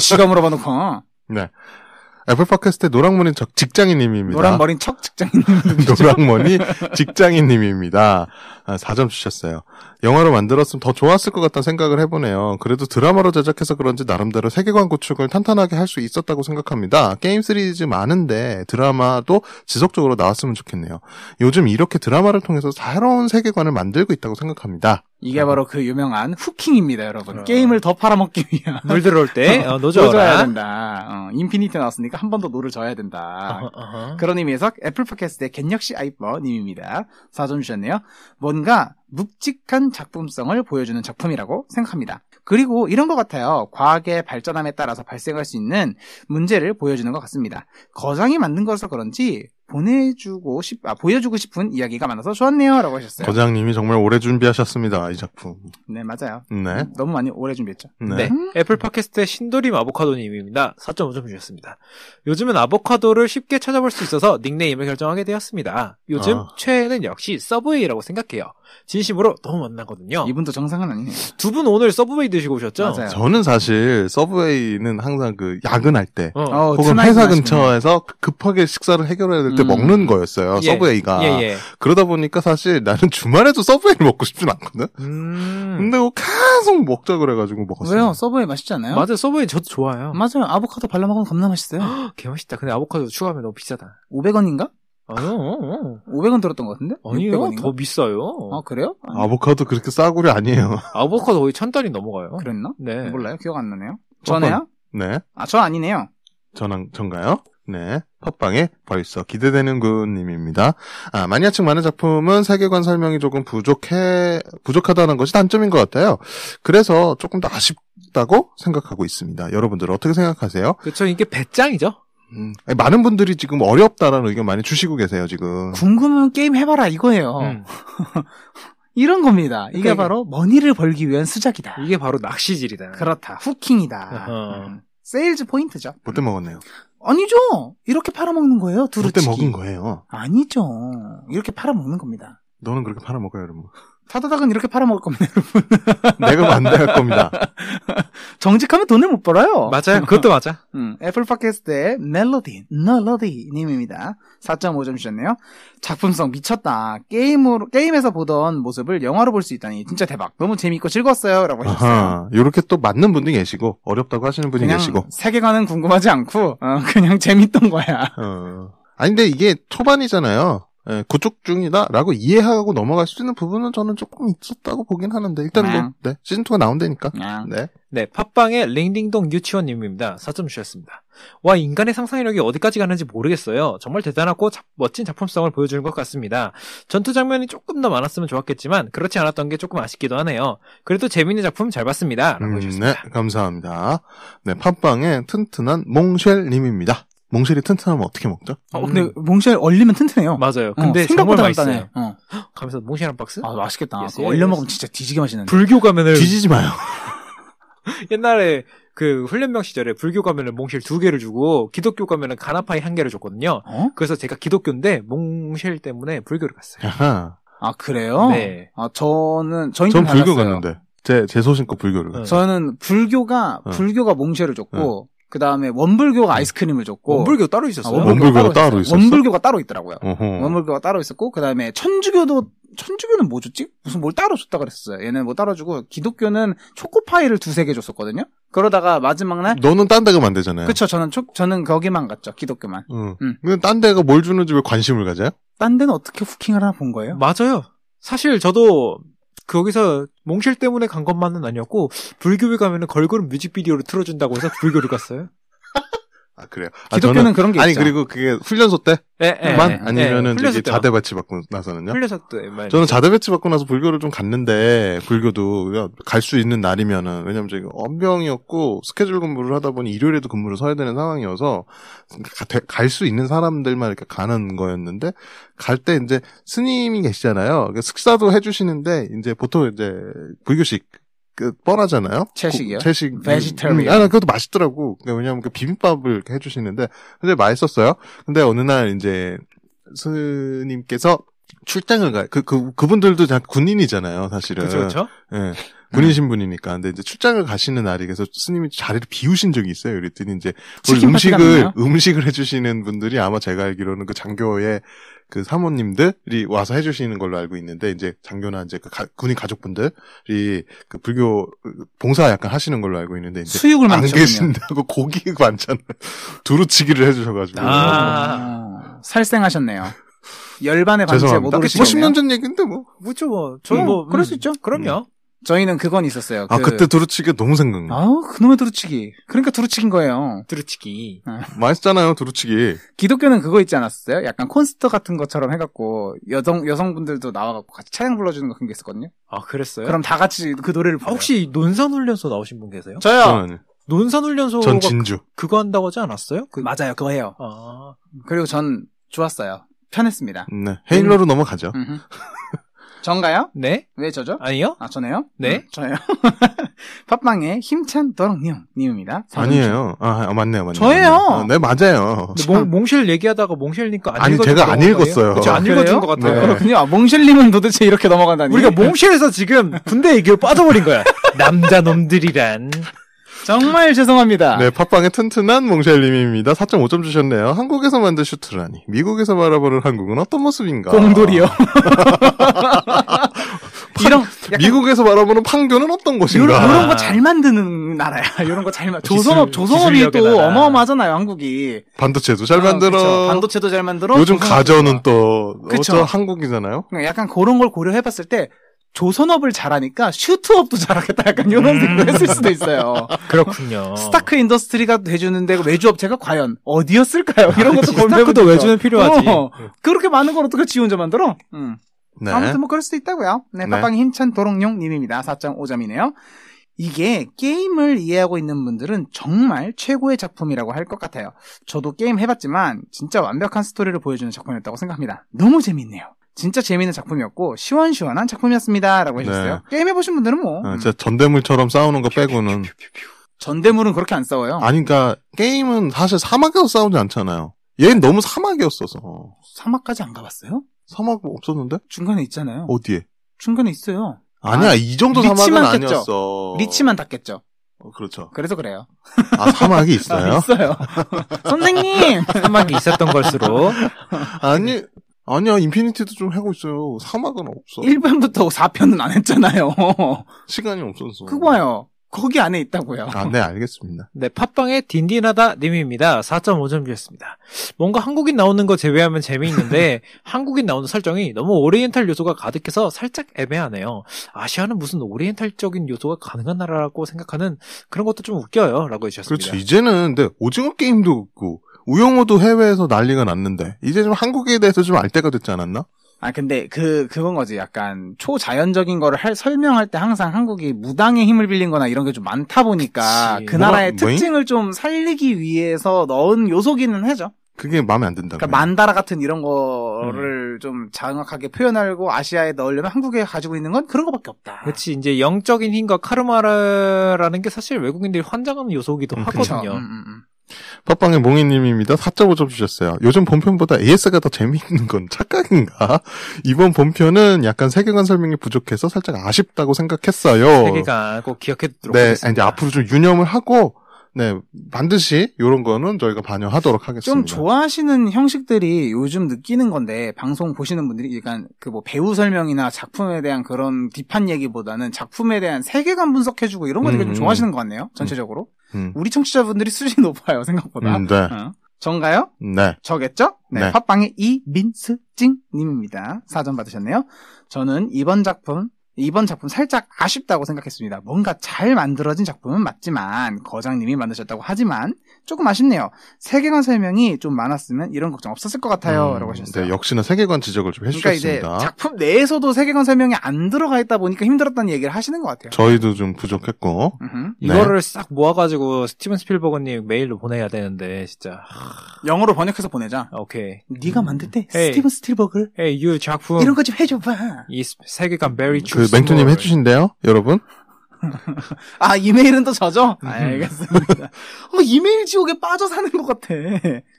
지가 물어봐놓고. 네. 애플 팟캐스트의 노랑머리 직장인님입니다. 노랑머리 척 직장인님. 노랑머리 직장인님입니다. 4점 주셨어요. 영화로 만들었으면 더 좋았을 것 같다는 생각을 해보네요. 그래도 드라마로 제작해서 그런지 나름대로 세계관 구축을 탄탄하게 할 수 있었다고 생각합니다. 게임 시리즈 많은데 드라마도 지속적으로 나왔으면 좋겠네요. 요즘 이렇게 드라마를 통해서 새로운 세계관을 만들고 있다고 생각합니다. 이게 바로 그 유명한 후킹입니다, 여러분. 게임을 더 팔아먹기 위한. 물 들어올 때 노져야 노져라. 된다. 인피니티 나왔으니까 한 번 더 노를 져야 된다. 그런 의미에서 애플 팟캐스트의 겐역시 아이퍼님입니다. 4점 주셨네요. 뭔가 묵직한 작품성을 보여주는 작품이라고 생각합니다. 그리고 이런 것 같아요. 과학의 발전함에 따라서 발생할 수 있는 문제를 보여주는 것 같습니다. 거장이 만든 거라서 그런지 보여주고 싶은 이야기가 많아서 좋았네요. 라고 하셨어요. 거장님이 정말 오래 준비하셨습니다. 이 작품. 네, 맞아요. 네. 너무 많이 오래 준비했죠. 네. 애플 팟캐스트의 신도림 아보카도님입니다. 4.5점 주셨습니다. 요즘은 아보카도를 쉽게 찾아볼 수 있어서 닉네임을 결정하게 되었습니다. 요즘 최애는 역시 서브웨이라고 생각해요. 진심으로 너무 만나거든요. 이분도 정상은 아니네요. 두 분 오늘 서브웨이 드시고 오셨죠? 맞아요. 저는 사실 서브웨이는 항상 그 야근할 때 혹은 투나잇 회사 마시면. 근처에서 급하게 식사를 해결해야 될 때 먹는 거였어요. 예. 서브웨이가. 예. 그러다 보니까 사실 나는 주말에도 서브웨이를 먹고 싶진 않거든. 근데 뭐 계속 먹자 그래가지고 먹었어요. 왜요? 서브웨이 맛있지 않아요? 맞아요. 서브웨이 저도 좋아요. 맞아요. 아보카도 발라 먹으면 겁나 맛있어요. 개 맛있다. 근데 아보카도 추가하면 너무 비싸다. 500원인가? 아니요. 500원 들었던 것 같은데? 아니요. 600원인가? 더 비싸요. 아, 그래요? 아보카도 그렇게 싸구려 아니에요. 아보카도 거의 1,000달이 넘어가요. 그랬나? 네. 몰라요. 기억 안 나네요. 저네요? 네. 저 아니네요. 전가요? 네. 팟빵에 벌써 기대되는 님입니다. 마니아층 많은 작품은 세계관 설명이 조금 부족하다는 것이 단점인 것 같아요. 그래서 조금 더 아쉽다고 생각하고 있습니다. 여러분들 어떻게 생각하세요? 그쵸. 이게 배짱이죠. 아니, 많은 분들이 지금 어렵다라는 의견 많이 주시고 계세요, 지금. 궁금하면 게임 해봐라 이거예요. 이런 겁니다. 이게 그러니까 바로 머니를 벌기 위한 수작이다. 이게 바로 낚시질이다. 그렇다. 후킹이다. 세일즈 포인트죠. 못돼 먹었네요. 아니죠. 이렇게 팔아먹는 거예요. 못돼 두루치기. 먹은 거예요. 아니죠. 이렇게 팔아먹는 겁니다. 너는 그렇게 팔아먹어요, 여러분. 타다닥은 이렇게 팔아먹을 겁니다, 여러분. 내가 반대할 겁니다. 정직하면 돈을 못 벌어요. 맞아요. 그것도 맞아. 애플 팟캐스트의 멜로디님입니다. 4.5점 주셨네요. 작품성 미쳤다. 게임에서 보던 모습을 영화로 볼 수 있다니 진짜 대박. 너무 재밌고 즐거웠어요. 라고 하셨어요. 요렇게 또 맞는 분이 계시고 어렵다고 하시는 분이 계시고 세계관은 궁금하지 않고 그냥 재밌던 거야. 아니 근데 이게 초반이잖아요. 예, 구축 중이다라고 이해하고 넘어갈 수 있는 부분은 저는 조금 있었다고 보긴 하는데 일단 네, 시즌2가 나온다니까. 네. 네, 팟빵의 링딩동 유치원님입니다. 4점 주셨습니다. 와, 인간의 상상력이 어디까지 가는지 모르겠어요. 정말 대단하고 멋진 작품성을 보여주는 것 같습니다. 전투 장면이 조금 더 많았으면 좋았겠지만 그렇지 않았던 게 조금 아쉽기도 하네요. 그래도 재밌는 작품 잘 봤습니다. 라고 해주셨습니다. 네, 감사합니다. 네, 팟빵의 튼튼한 몽쉘님입니다. 몽쉘이 튼튼하면 어떻게 먹죠? 근데 몽쉘 얼리면 튼튼해요. 맞아요. 근데 정말 맛있어요. 단단해. 가면서 몽쉘 한 박스? 맛있겠다. 예스, 얼려 먹으면 진짜 뒤지게 맛있는데. 불교 가면을 뒤지지 마요. 옛날에 그 훈련병 시절에 불교 가면을 몽쉘 2개를 주고 기독교 가면은 가나파이 1개를 줬거든요. 그래서 제가 기독교인데 몽쉘 때문에 불교를 갔어요. 아하. 아, 그래요? 네. 저는 불교 갔는데 제 소신껏 불교를 갔어요. 저는 불교가 몽쉘을 줬고 그 다음에 원불교가 아이스크림을 줬고. 원불교 따로 있었어요? 원불교가 따로 있었어? 원불교가 따로 있더라고요. 어허. 원불교가 따로 있었고, 그 다음에 천주교는 뭐 줬지? 무슨 뭘 따로 줬다 그랬었어요. 얘는 뭐 따로 주고, 기독교는 초코파이를 2-3개 줬었거든요? 그러다가 마지막 날. 너는 딴 데 가면 안 되잖아요. 그쵸, 저는 거기만 갔죠. 기독교만. 근데 딴 데가 뭘 주는지 왜 관심을 가져요? 딴 데는 어떻게 후킹을 하나 본 거예요? 맞아요. 사실 저도 거기서 몽쉘 때문에 간 것만은 아니었고 불교에 가면은 걸그룹 뮤직비디오를 틀어준다고 해서 불교를 갔어요. 아 그래요? 기독교는 그런 게 있죠. 아니 그리고 그게 훈련소 때? 만 아니면은 훈련소 저기 자대 배치 받고 나서는요? 훈련소 때. 저는 자대 배치 받고 나서 불교를 좀 갔는데 불교도 갈 수 있는 날이면은 왜냐면 저기 언병이었고 스케줄 근무를 하다 보니 일요일에도 근무를 서야 되는 상황이어서 갈 수 있는 사람들만 이렇게 가는 거였는데 갈 때 이제 스님이 계시잖아요. 식사도 해주시는데 이제 보통 이제 불교식 뻔하잖아요. 채식이요? 채식. 베지터리언. 그것도 맛있더라고. 왜냐면 그 비빔밥을 이렇게 해주시는데, 근데 맛있었어요. 근데 어느 날 이제, 스님께서 출장을 그분들도 다 군인이잖아요, 사실은. 그렇죠. 예. 군인 신분이니까. 근데 이제 출장을 가시는 날이 그래서 스님이 자리를 비우신 적이 있어요. 그랬더니 이제 음식을 해주시는 분들이 아마 제가 알기로는 그 장교의 그 사모님들이 와서 해주시는 걸로 알고 있는데 이제 장교나 이제 군인 가족분들이 그 불교 봉사 약간 하시는 걸로 알고 있는데 이제 수육을 안 만드셨군요. 계신다고 고기 반찬을 두루치기를 해주셔가지고 살생하셨네요. 열반의 반지에 못 죄송합니다. 오르시네요. 10년 전 얘기인데 뭐. 그렇죠. 저희 뭐 그럴 수 있죠. 그럼요. 저희는 그건 있었어요. 그때 두루치기가 너무 생각나. 아우, 그놈의 두루치기. 그러니까 두루치기인 거예요. 두루치기. 맛있잖아요, 두루치기. 기독교는 그거 있지 않았어요? 약간 콘서트 같은 것처럼 해갖고 여성분들도 나와갖고 같이 찬양 불러주는 거 그런 게 있었거든요. 아, 그랬어요? 그럼 다 같이 그 노래를 불러요. 혹시 논산훈련소 나오신 분 계세요? 저요. 논산훈련소가 전 진주. 그거 한다고 하지 않았어요? 맞아요, 그거 해요. 아. 그리고 전 좋았어요. 편했습니다. 네. 헤일러로 넘어가죠. 전가요? 네? 왜 저죠? 아니요? 아, 저네요? 네? 저요. 팟빵의 힘찬 도롱님입니다. 아니에요. 맞네요. 저예요. 네, 맞아요. 몽쉘 얘기하다가 몽쉘니까 안 아니, 읽어준 제가 안 읽었어요. 그쵸, 안 그래요? 읽어준 것 같아요. 네. 그렇군요. 몽쉘님은 도대체 이렇게 넘어간다니. 우리가 몽쉘에서 지금 군대 얘기로 빠져버린 거야. 남자놈들이란. 정말 죄송합니다. 네, 팟빵의 튼튼한 몽쉘님입니다. 4.5점 주셨네요. 한국에서 만든 슈트라니. 미국에서 바라보는 한국은 어떤 모습인가? 공돌이요. 이런 미국에서 바라보는 판교는 어떤 곳인가? 이런 거 잘 만드는 나라야. 이런 거 잘 조선업이 기술력의 또 나라. 어마어마하잖아요, 한국이. 반도체도 잘 만들어. 그쵸. 반도체도 잘 만들어. 요즘 조선업도 가전은 또 그쵸. 한국이잖아요. 그러니까 약간 그런 걸 고려해봤을 때 조선업을 잘하니까 슈트업도 잘하겠다. 약간 이런 생각을 했을 수도 있어요. 그렇군요. 스타크 인더스트리가 돼주는데 외주업체가 과연 어디였을까요? 이런 것도 스타크도 고민해보죠. 외주는 필요하지. 그렇게 많은 걸 어떻게 지 혼자 만들어? 네. 아무튼 뭐 그럴 수도 있다고요. 네, 네. 팟빵이 힘찬 도롱용님입니다. 4.5점이네요. 이게 게임을 이해하고 있는 분들은 정말 최고의 작품이라고 할 것 같아요. 저도 게임 해봤지만 진짜 완벽한 스토리를 보여주는 작품이었다고 생각합니다. 너무 재밌네요. 진짜 재밌는 작품이었고 시원시원한 작품이었습니다. 라고 해주셨어요. 네. 게임 해보신 분들은 뭐 진짜 전대물처럼 싸우는 거 빼고는. 전대물은 그렇게 안 싸워요. 아니, 그러니까 게임은 사실 사막에서 싸우지 않잖아요. 얘는 너무 사막이었어서. 사막까지 안 가봤어요? 사막 없었는데? 중간에 있잖아요. 어디에? 중간에 있어요. 아니야, 이 정도 사막은 리치만 깼죠. 아니었어. 리치만 닦겠죠. 그렇죠. 그래서 그래요. 사막이 있어요? 있어요. 선생님! 사막이 있었던 걸수록. 아니야, 인피니티도 좀 하고 있어요. 사막은 없어. 1편부터 4편은 안 했잖아요. 시간이 없어서. 그거 봐요. 거기 안에 있다고요. 네, 알겠습니다. 네, 팟빵의 딘딘하다 님입니다. 4.5점 주셨습니다. 뭔가 한국인 나오는 거 제외하면 재미있는데 한국인 나오는 설정이 너무 오리엔탈 요소가 가득해서 살짝 애매하네요. 아시아는 무슨 오리엔탈적인 요소가 가능한 나라라고 생각하는 그런 것도 좀 웃겨요. 라고 해주셨습니다. 그렇죠. 이제는 근데 오징어 게임도 없고 우영우도 해외에서 난리가 났는데 이제 좀 한국에 대해서 좀 알 때가 됐지 않았나? 근데 그건 거지. 약간 초자연적인 거를 설명할 때 항상 한국이 무당의 힘을 빌린 거나 이런 게 좀 많다 보니까 그치. 그 나라의 특징을 좀 살리기 위해서 넣은 요소기는 하죠. 그게 마음에 안 든다고요. 그러니까 만다라 같은 이런 거를 좀 정확하게 표현하고 아시아에 넣으려면 한국에 가지고 있는 건 그런 거밖에 없다. 그렇지. 이제 영적인 힘과 카르마라는 게 사실 외국인들이 환장하는 요소기도 하거든요. 팟빵의 몽이님입니다. 4.5점 주셨어요. 요즘 본편보다 AS가 더 재미있는 건 착각인가? 이번 본편은 약간 세계관 설명이 부족해서 살짝 아쉽다고 생각했어요. 세계관 꼭 기억해두도록 네, 하겠습니다. 이제 앞으로 좀 유념을 하고 네, 반드시 이런 거는 저희가 반영하도록 하겠습니다. 좀 좋아하시는 형식들이 요즘 느끼는 건데 방송 보시는 분들이 약간 그 뭐 배우 설명이나 작품에 대한 그런 딥한 얘기보다는 작품에 대한 세계관 분석해주고 이런 거 되게 좀 좋아하시는 것 같네요. 전체적으로. 우리 청취자분들이 수준이 높아요, 생각보다. 네. 전가요? 네. 저겠죠? 네. 네. 팟빵의 이민스찡님입니다. 4점 받으셨네요. 저는 이번 작품 살짝 아쉽다고 생각했습니다. 뭔가 잘 만들어진 작품은 맞지만 거장님이 만드셨다고 하지만 조금 아쉽네요. 세계관 설명이 좀 많았으면 이런 걱정 없었을 것 같아요. 라고 하셨어요. 네, 역시나 세계관 지적을 좀 해주셨습니다. 그러니까 이제 작품 내에서도 세계관 설명이 안 들어가 있다 보니까 힘들었다는 얘기를 하시는 것 같아요. 저희도 좀 부족했고 이거를 싹 모아가지고 스티븐 스필버그님 메일로 보내야 되는데 진짜. 영어로 번역해서 보내자. 오케이. 네가 만들 때 Hey. 스티븐 스필버그를 Hey, you 작품 이런 거 좀 해줘봐. 이 세계관 very true. 그 맹투님 해주신대요, 여러분. 이메일은 또 저죠? 알겠습니다. 이메일 지옥에 빠져 사는 것 같아.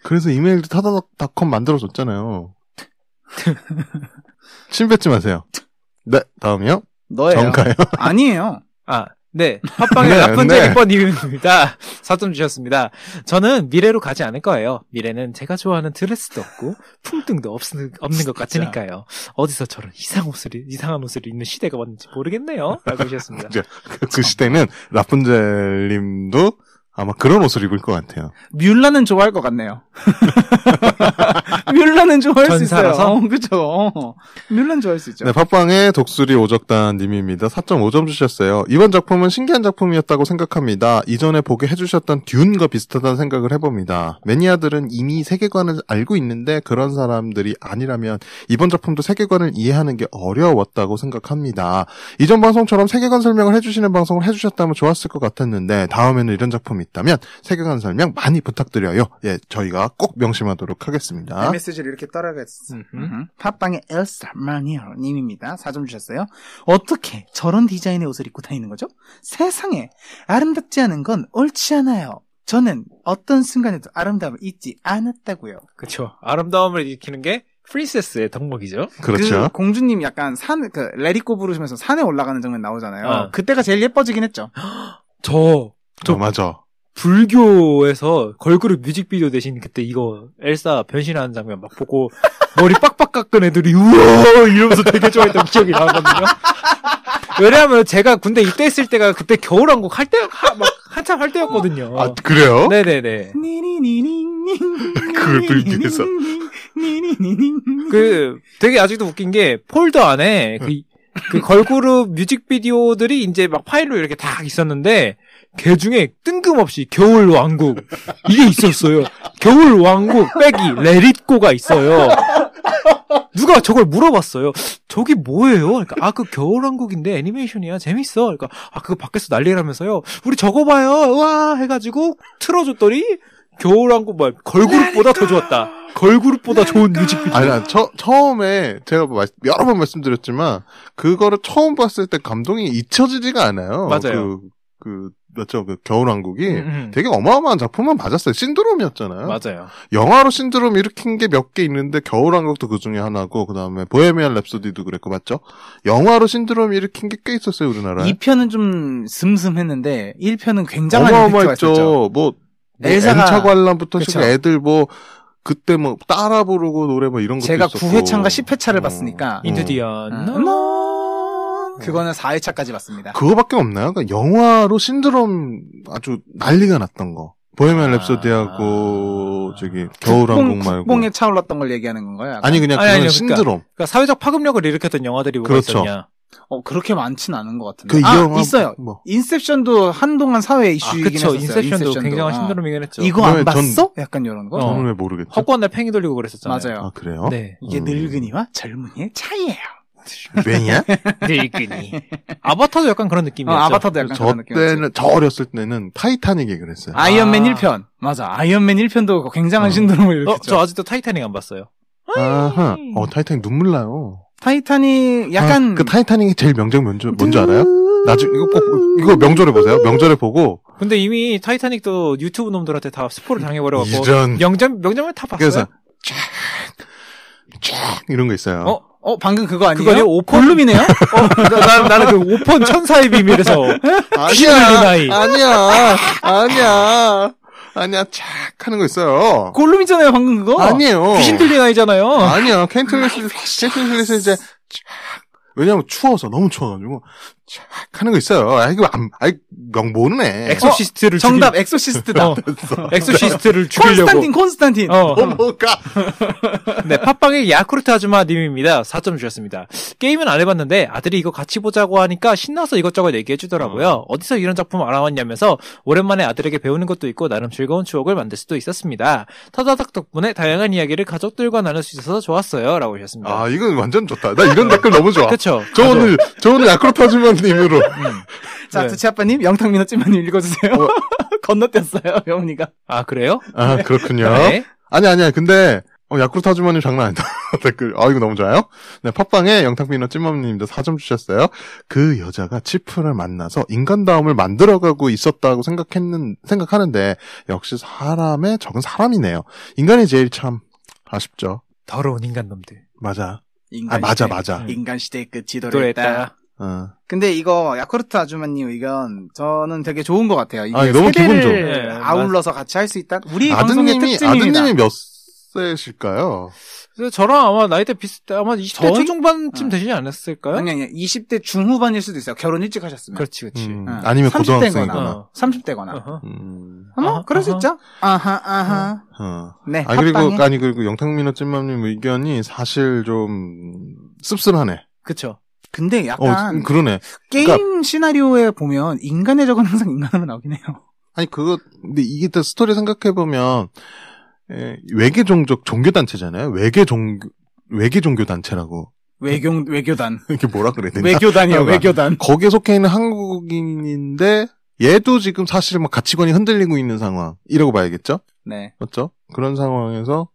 그래서 이메일도 타다닥닷컴 만들어줬잖아요. 침 뱉지 마세요. 네, 다음이요. 너예요. 정가요? 아니에요. 아, 네. 팟빵의 네, 라푼젤 네. 리퍼님입니다. 4점 주셨습니다. 저는 미래로 가지 않을 거예요. 미래는 제가 좋아하는 드레스도 없고 풍등도 없는 것 같으니까요. 어디서 저런 이상한 옷을 입는 시대가 왔는지 모르겠네요. 라고 하셨습니다. 그 시대는 라푼젤 님도 아마 그런 옷을 입을 것 같아요. 뮬라는 좋아할 것 같네요. 뮬라는 좋아할 수 있어요. 전사라서? 그죠. 뮬라는 좋아할 수 있죠. 네, 팟빵의 독수리 오적단 님입니다. 4.5점 주셨어요. 이번 작품은 신기한 작품이었다고 생각합니다. 이전에 보게 해주셨던 듄과 비슷하다는 생각을 해봅니다. 매니아들은 이미 세계관을 알고 있는데 그런 사람들이 아니라면 이번 작품도 세계관을 이해하는 게 어려웠다고 생각합니다. 이전 방송처럼 세계관 설명을 해주시는 방송을 해주셨다면 좋았을 것 같았는데 다음에는 이런 작품이 있다면 세계관 설명 많이 부탁드려요. 예, 저희가 꼭 명심하도록 하겠습니다. 메시지를 이렇게 따라가겠어. 팟빵의 엘사 마니어 님입니다. 4점 주셨어요. 어떻게 저런 디자인의 옷을 입고 다니는 거죠? 세상에 아름답지 않은 건 옳지 않아요. 저는 어떤 순간에도 아름다움을 잊지 않았다고요. 그쵸. 아름다움을 일으키는 게 프린세스의 덕목이죠. 그렇죠. 그 공주님 약간 레디꼬 부르시면서 산에 올라가는 장면 나오잖아요. 어. 그때가 제일 예뻐지긴 했죠. 저 맞아. 불교에서 걸그룹 뮤직비디오 대신 그때 이거 엘사 변신하는 장면 막 보고 머리 빡빡 깎은 애들이 우와 이러면서 되게 좋아했던 기억이 나거든요. 왜냐하면 제가 군대 입대했을 때가 그때 겨울왕국 막 한참 할 때였거든요. 아, 그래요? 네네네. 그걸 들기 위해서. 되게 아직도 웃긴 게 폴더 안에 그 걸그룹 뮤직비디오들이 이제 막 파일로 이렇게 다 있었는데 그 중에 뜬금없이 겨울왕국 이게 있었어요. 겨울왕국 빼기 레릿고가 있어요. 누가 저걸 물어봤어요. 저기 뭐예요? 그러니까 그 겨울왕국인데 애니메이션이야. 재밌어. 그러니까 그거 밖에서 난리라면서요. 우리 저거 봐요. 와 해가지고 틀어줬더니 겨울왕국 걸그룹보다 더 좋았다. 걸그룹보다 좋은 뮤직비디오. 아니, 처음에 제가 여러 번 말씀드렸지만 그거를 처음 봤을 때 감동이 잊혀지지가 않아요. 맞아요. 그 겨울왕국이 되게 어마어마한 작품은 맞았어요. 신드롬이었잖아요. 맞아요. 영화로 신드롬 일으킨 게 몇 개 있는데 겨울왕국도 그 중에 하나고 그 다음에 보헤미안 랩소디도 그랬고 맞죠? 영화로 신드롬 일으킨 게 꽤 있었어요 우리나라에. 2편은 좀 슴슴했는데 1편은 굉장한 어마어마했죠. 임팩트가 있었죠. 엘사가 엔차 관람부터 그쵸. 시고 애들 그때 따라 부르고 노래 이런 것도 제가 있었고. 9회차인가 10회차를 봤으니까 인드디언. 그거는 4회차까지 봤습니다. 그거밖에 없나요? 그러니까 영화로 신드롬 아주 난리가 났던 거. 보헤미안 랩소디하고 겨울왕국 말고. 국뽕에 차올랐던 걸 얘기하는 건가요? 약간? 아니 그냥 그건 신드롬. 그러니까 사회적 파급력을 일으켰던 영화들이 뭐가 그렇죠. 있었냐. 그렇게 많진 않은 것 같은데. 이 영화 있어요. 인셉션도 한동안 사회 이슈이긴 그쵸. 했었어요. 인셉션도 굉장한 신드롬이긴 했죠. 이거 안 봤어? 약간 이런 거. 저는 왜 모르겠죠? 헛구한 날 팽이 돌리고 그랬었잖아요. 맞아요. 아 그래요? 네. 이게 늙은이와 젊은이의 차이예요. 왜냐? 늙은이. 아바타도 약간 그런 느낌이었죠. 아바타도 약간 그런 느낌이었죠. 저 어렸을 때는 타이타닉에 그랬어요. 아이언맨 1편. 맞아. 아이언맨 1편도 굉장한 신드롬을 일으켰죠. 저 아직도 타이타닉 안 봤어요. 아하. 타이타닉 눈물 나요. 타이타닉 약간 그 타이타닉이 제일 명작 뭔지 알아요? 나중에 이거 명절에 보세요. 명절에 보고. 근데 이미 타이타닉도 유튜브 놈들한테 다 스포를 당해버려갖고 이전 명장면 다 봤어요. 그래서 쫙 이런 거 있어요. 방금 그거 아니에요? 그거 아니에요? 오펀? 볼룸이네요? 나는 그 오펀 천사의 비밀에서 귀신을 잃는 아이. 아니야, 착 하는 거 있어요. 골룸이잖아요, 방금 그거. 아니에요. 귀신 들린 아이잖아요. 아니야, 케인트 윌리스 이제 착. 왜냐면 너무 추워가지고 착 하는 거 있어요. 이거 명 모르네. 엑소시스트를 정답 엑소시스트다. 엑소시스트를 죽이려고. 콘스탄틴. 뭐가? 네, 팟빵의 야쿠르트 아줌마 님입니다. 4점 주셨습니다. 게임은 안 해봤는데 아들이 이거 같이 보자고 하니까 신나서 이것저것 얘기해주더라고요. 어디서 이런 작품 알아왔냐면서 오랜만에 아들에게 배우는 것도 있고 나름 즐거운 추억을 만들 수도 있었습니다. 타다닥 덕분에 다양한 이야기를 가족들과 나눌 수 있어서 좋았어요. 라고 하셨습니다. 이건 완전 좋다. 나 이런 댓글 너무 좋아. 그쵸. 저 오늘 야쿠르트 아줌마님으로. 자, 두치아빠님, 영탁민호 찜마님 읽어주세요. 건너뛰었어요, 영훈이가. 아, 그래요? 그렇군요. 네. 아니야. 근데, 야쿠르트 아줌마님 장난 아니다. 댓글. 이거 너무 좋아요. 네, 팟빵에 영탁민호 찜맘님도 4점 주셨어요. 그 여자가 치프를 만나서 인간다움을 만들어가고 있었다고 생각하는데, 역시 사람의 적은 사람이네요. 인간이 제일 참 아쉽죠. 더러운 인간놈들. 맞아. 맞아. 인간 시대의 끝이 도래했다. 도래했다. 근데 이거 야쿠르트 아주머님 의견 저는 되게 좋은 것 같아요. 이게 너무 기분 좋아. 세대를 아울러서 같이 할 수 있다. 우리 방송의 특징입니다. 아드님이 몇 세실까요? 그래서 저랑 아마 나이대 비슷해. 아마 20대 초중반쯤 되시지 않았을까요? 아니 20대 중후반일 수도 있어요. 결혼 일찍 하셨으면. 그렇지. 아니면 30대거나, 고등학생이거나 30대거나. 그럴 수 있죠. 아하. 네. 그리고 영탁민호 찐맘님 의견이 사실 좀 씁쓸하네. 그쵸. 근데 약간 그러네. 게임 그러니까, 시나리오에 보면 인간의 적은 항상 인간으로 나오긴 해요. 근데 이게 또 스토리 생각해 보면 외계 종교 단체잖아요. 외계 종교 단체라고. 외교단. 이게 뭐라 그래야 되나? 외교단이요, 외교단. 거기에 속해 있는 한국인인데 얘도 지금 사실 막 가치관이 흔들리고 있는 상황이라고 봐야겠죠? 네. 맞죠? 그런 상황에서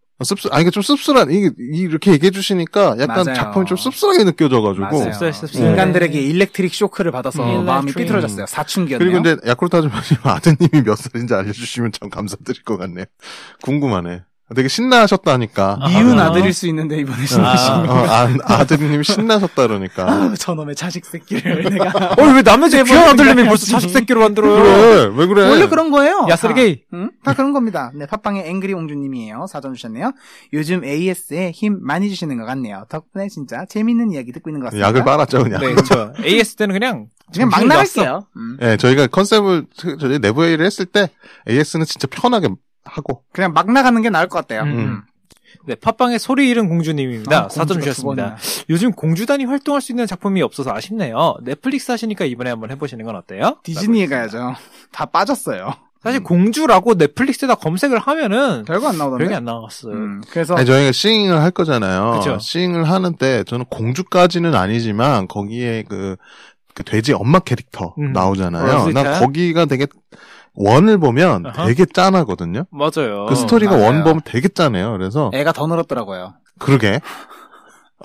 이게 좀 씁쓸한, 이렇게 얘기해 주시니까 약간 맞아요. 작품이 좀 씁쓸하게 느껴져가지고. 인간들에게 일렉트릭 쇼크를 받아서 마음이 삐뚤어졌어요. 사춘기였네요. 그리고 근데 야쿠르트 아주머님 아드님이 몇 살인지 알려주시면 참 감사드릴 것 같네요. 궁금하네. 되게 신나하셨다니까. 미운 아들일 수 있는데 이번에 신나신 거. 아드님 신나셨다 그러니까. 저놈의 자식 새끼를 내가. 왜 남의 집 귀한 아들님이 벌써 자식 새끼로 만들어요? 그래, 왜 그래? 원래 그런 거예요. 야, 쓰레기. 다 그런 겁니다. 네, 팟빵의 앵그리 옹주님이에요. 4점 주셨네요. 요즘 AS에 힘 많이 주시는 것 같네요. 덕분에 진짜 재밌는 이야기 듣고 있는 것 같습니다. 약을 빨았죠, 그냥. 네, 그렇죠. AS 때는 그냥 막 나갈게요. 네, 저희가 컨셉을 저희 내부 회의를 했을 때 AS는 진짜 편하게 하고 그냥 막 나가는 게 나을 것 같아요. 네, 팟빵의 소리 잃은 공주님입니다. 4점 주셨습니다. 요즘 공주단이 활동할 수 있는 작품이 없어서 아쉽네요. 넷플릭스 하시니까 이번에 한번 해보시는 건 어때요? 디즈니에 가야죠. 다 빠졌어요. 사실 공주라고 넷플릭스에다 검색을 하면은 별거 안 나오던데. 별게 안 나왔어요. 그래서 저희가 싱잉을 할 거잖아요. 그쵸? 싱잉을 하는데 저는 공주까지는 아니지만 거기에 그 돼지 엄마 캐릭터 나오잖아요. 난 거기가 되게 원을 보면 되게 짠하거든요. 맞아요. 그 스토리가 원 보면 되게 짠해요. 그래서 애가 더 늘었더라고요. 그러게.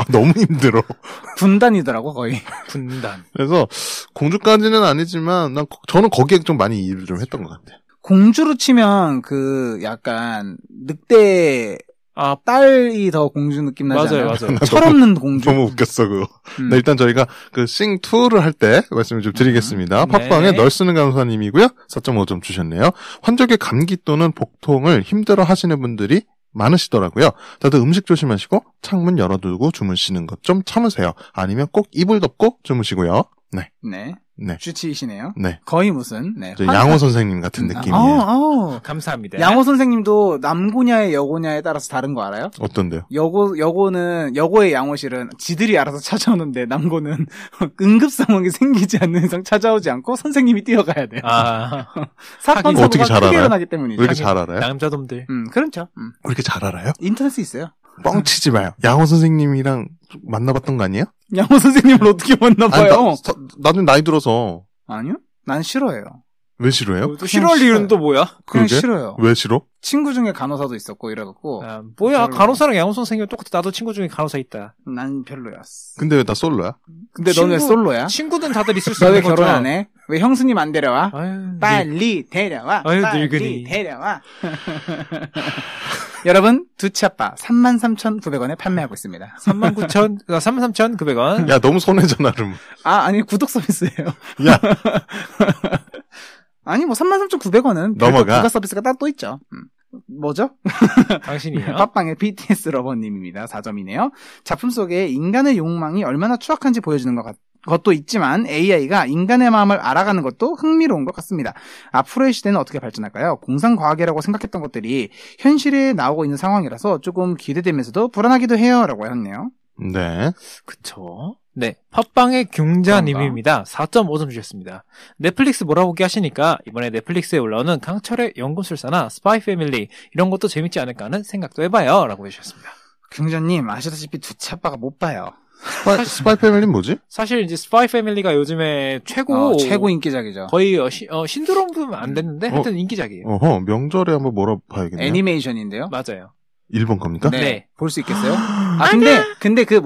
너무 힘들어. 분단이더라고 거의. 분단. 그래서 공주까지는 아니지만 저는 거기에 좀 많이 일을 좀 했던 것 같아요. 공주로 치면 약간 늑대 딸이 더 공주 느낌 나지 않아요? 맞아요. 철없는 공주. 너무 웃겼어 그거. 네, 일단 저희가 그 싱2를 할 때 말씀을 좀 드리겠습니다. 팟빵에 널 쓰는 강사님이고요. 4.5점 주셨네요. 환절기 감기 또는 복통을 힘들어 하시는 분들이 많으시더라고요. 다들 음식 조심하시고 창문 열어두고 주무시는 것 좀 참으세요. 아니면 꼭 이불 덮고 주무시고요. 네. 주치이시네요. 네. 거의 무슨, 양호 선생님 같은 느낌이에요. 감사합니다. 양호 선생님도 남고냐의 여고냐에 따라서 다른 거 알아요? 어떤데요? 여고의 양호실은 지들이 알아서 찾아오는데 남고는 응급 상황이 생기지 않는 이상 찾아오지 않고 선생님이 뛰어가야 돼요. 사건 사고가 어떻게 잘 크게 알아요? 일어나기 때문이죠. 왜 이렇게 잘 알아요? 남자놈들. 그렇죠. 왜 이렇게 잘 알아요? 인터넷에 있어요. 뻥치지 마요. 양호 선생님이랑 만나봤던 거 아니에요? 양호 선생님을 어떻게 만나봐요? 나중에 나이 들어서. 아니요? 난 싫어해요. 왜 싫어요? 또 싫어할 이유는 또 뭐야? 그냥 그러게? 싫어요. 왜 싫어? 친구 중에 간호사도 있었고 이래갖고. 뭐야? 간호사랑 양호 선생님은 똑같아. 나도 친구 중에 간호사 있다. 난 별로였어. 근데 왜 나 솔로야? 근데 넌 왜 솔로야? 친구는 다들 있을 수 너 왜 있는 거죠. 결혼 안 해? 왜 형수님 안 데려와? 아유, 빨리 데려와. 아유, 빨리 늙은이. 데려와. 여러분, 두치아빠 33,900원에 판매하고 있습니다. 33,900원. 야, 너무 손해잖아, 그럼. 아니, 구독 서비스예요. 야. 아니, 33,900원은 넘어가. 부가 서비스가 따로 또 있죠. 뭐죠? 당신이요? 팟빵의 BTS 러버님입니다. 4점이네요. 작품 속에 인간의 욕망이 얼마나 추악한지 보여주는 것도 있지만 AI가 인간의 마음을 알아가는 것도 흥미로운 것 같습니다. 앞으로의 시대는 어떻게 발전할까요? 공상과학이라고 생각했던 것들이 현실에 나오고 있는 상황이라서 조금 기대되면서도 불안하기도 해요. 라고 하셨네요. 네. 그쵸. 네. 팟빵의 경자님입니다. 4.5점 주셨습니다. 넷플릭스 몰아보기 하시니까 이번에 넷플릭스에 올라오는 강철의 연금술사나 스파이 패밀리 이런 것도 재밌지 않을까 하는 생각도 해봐요. 라고 해주셨습니다. 경자님, 아시다시피 두치아빠가 못 봐요. 스파이 패밀리는 뭐지? 사실 이제 스파이 패밀리가 요즘에 최고 인기작이죠. 거의 신드롬은 안 됐는데 하여튼 인기작이에요. 명절에 한번 몰아봐야겠네요. 애니메이션인데요? 맞아요. 일본 겁니까? 네. 볼 수 있겠어요? 근데 그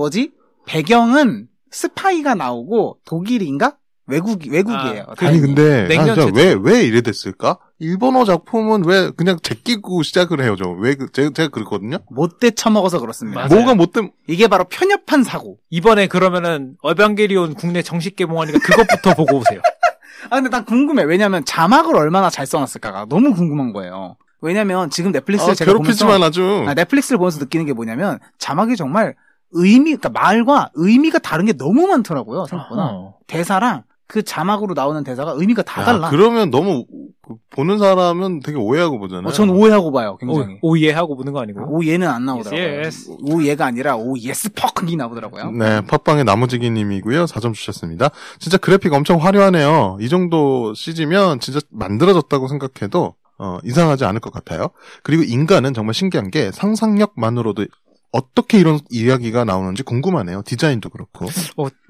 배경은 스파이가 나오고 독일인가? 외국이에요. 아니 근데 냉면 왜 이래 됐을까? 일본어 작품은 왜 그냥 제끼고 시작을 해요, 제가 그랬거든요. 못돼 처먹어서 그렇습니다. 맞아요. 뭐가 못돼? 이게 바로 편협한 사고. 이번에 그러면은 어반게리온 국내 정식 개봉하니까 그것부터 보고 오세요. 아 근데 난 궁금해. 왜냐면 자막을 얼마나 잘 써놨을까가 너무 궁금한 거예요. 왜냐면 지금 넷플릭스를 제가 괴롭히지만 아주. 넷플릭스를 보면서 느끼는 게 뭐냐면 자막이 정말 그러니까 말과 의미가 다른 게 너무 많더라고요. 생각보다. 대사랑 그 자막으로 나오는 대사가 의미가 다 달라. 그러면 너무 보는 사람은 되게 오해하고 보잖아요. 전 오해하고 봐요, 굉장히. 오예하고 보는 거 아니고. 오예는 안 나오더라고요. Yes. 오예가 아니라 오예스 퍽이 나오더라고요. 네, 팟빵의 나무지기님이고요. 4점 주셨습니다. 진짜 그래픽 엄청 화려하네요. 이 정도 CG면 진짜 만들어졌다고 생각해도 이상하지 않을 것 같아요. 그리고 인간은 정말 신기한 게 상상력만으로도 어떻게 이런 이야기가 나오는지 궁금하네요. 디자인도 그렇고.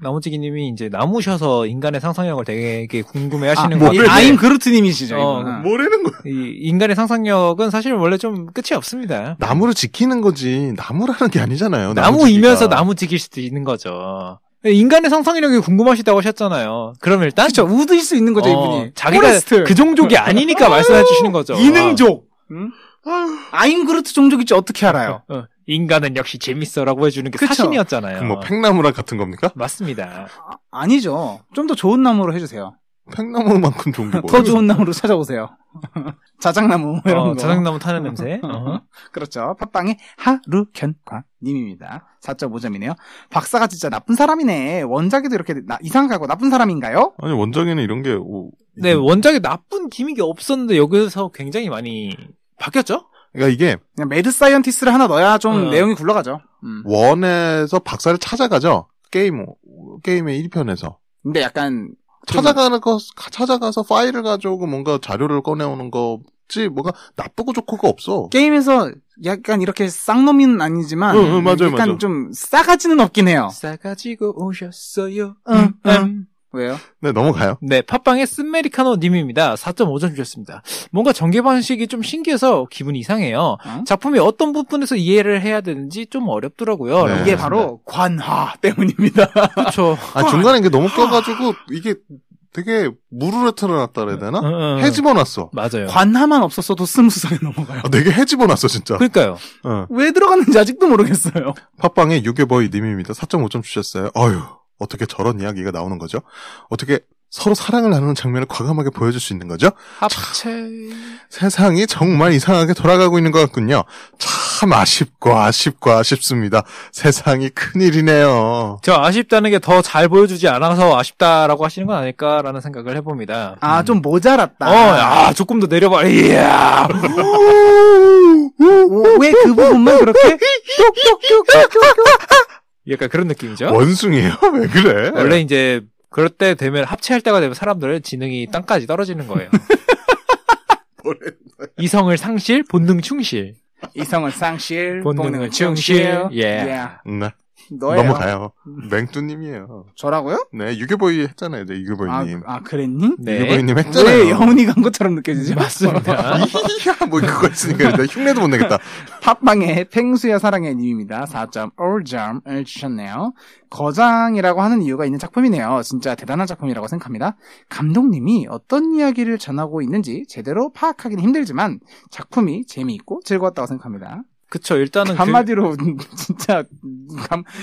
나무지기님이 이제 나무셔서 인간의 상상력을 되게 궁금해 하시는 거 같아요. 아임 그루트님이시죠. 뭐라는 거야? 이 인간의 상상력은 사실 원래 좀 끝이 없습니다. 나무를 지키는 거지. 나무라는 게 아니잖아요. 나무이면서 나무 지킬 수도 있는 거죠. 인간의 상상력이 궁금하시다고 하셨잖아요. 그럼 일단. 그쵸. 우드일 수 있는 거죠, 이분이. 자기가 포레스트. 그 종족이 아니니까 말씀해 주시는 거죠. 이능족. 응? 아임 그루트 종족일지 어떻게 알아요? 인간은 역시 재밌어라고 해주는 게 그쵸? 사신이었잖아요. 뭐 팽나무랑 같은 겁니까? 맞습니다. 아니죠. 좀 더 좋은 나무로 해주세요. 팽나무만큼 좋은 게 뭐예요? 더 좋은 나무로 찾아오세요. 자작나무 이런 거. 자작나무 타는 냄새. 그렇죠. 팟빵의 하루견광님입니다. 4.5점이네요. 박사가 진짜 나쁜 사람이네. 원작에도 이렇게 이상하고 나쁜 사람인가요? 아니 원작에는 이런 게 네, 원작에 나쁜 기믹이 없었는데 여기서 굉장히 많이 바뀌었죠? 그러니까 이게 그냥 매드 사이언티스트를 하나 넣어야 좀 내용이 굴러가죠. 원에서 박사를 찾아가죠. 게임의 1편에서. 근데 약간 찾아가서 파일을 가져오고 뭔가 자료를 꺼내오는 거지 뭐가 나쁘고 좋고가 없어. 게임에서 약간 이렇게 쌍놈이는 아니지만 맞아요, 약간 맞아요. 좀 싸가지는 없긴 해요. 싸가지고 오셨어요. 왜요? 네, 넘어가요. 네, 팟빵의 쓴메리카노 님입니다. 4.5점 주셨습니다. 뭔가 전개 방식이 좀 신기해서 기분이 이상해요. 작품이 어떤 부분에서 이해를 해야 되는지 좀 어렵더라고요. 네. 이게 바로 관화 때문입니다. 그렇죠. 중간에 이게 너무 껴가지고 이게 되게 무르르 틀어놨다 그래야 되나? 해집어놨어. 맞아요. 관화만 없었어도 스무스하게 넘어가요. 되게 해집어놨어 진짜. 그러니까요. 왜 들어갔는지 아직도 모르겠어요. 팟빵의 유괴버이 님입니다. 4.5점 주셨어요. 어휴. 어떻게 저런 이야기가 나오는 거죠? 어떻게 서로 사랑을 나누는 장면을 과감하게 보여줄 수 있는 거죠? 합체. 세상이 정말 이상하게 돌아가고 있는 것 같군요. 참 아쉽습니다. 세상이 큰일이네요. 저 아쉽다는 게 더 잘 보여주지 않아서 아쉽다라고 하시는 건 아닐까라는 생각을 해봅니다. 좀 모자랐다. 조금 더 내려봐. 이야. 왜 그 부분만 그렇게? 약간 그런 느낌이죠? 원숭이에요? 왜 그래? 원래 이제 그럴 때 되면 합체할 때가 되면 사람들 지능이 땅까지 떨어지는 거예요. 이성을 상실, 본능 충실. 이성을 상실, 본능을 충실. 네. 너예요. 넘어가요. 맹뚜님이에요. 저라고요? 네, 유괴보이 했잖아요. 네, 유괴보이님. 그랬니? 네. 유괴보이님 했잖아요. 왜 영혼이 간 것처럼 느껴지죠? 맞습니다. 이야, 뭐 그거 있으니까 일단 흉내도 못 내겠다. 팟빵의 팽수야 사랑의 님입니다. 4.5점을 주셨네요. 거장이라고 하는 이유가 있는 작품이네요. 진짜 대단한 작품이라고 생각합니다. 감독님이 어떤 이야기를 전하고 있는지 제대로 파악하기는 힘들지만 작품이 재미있고 즐거웠다고 생각합니다. 그쵸, 일단은. 한마디로, 진짜,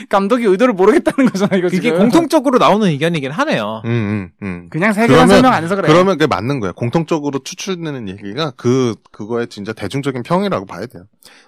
감독이 의도를 모르겠다는 거잖아, 이거 그게 지금. 공통적으로 나오는 의견이긴 하네요. 그냥 세계관 설명 안 해서 그래. 그러면 그게 맞는 거야. 공통적으로 추출되는 얘기가 그거에 진짜 대중적인 평이라고 봐야 돼요.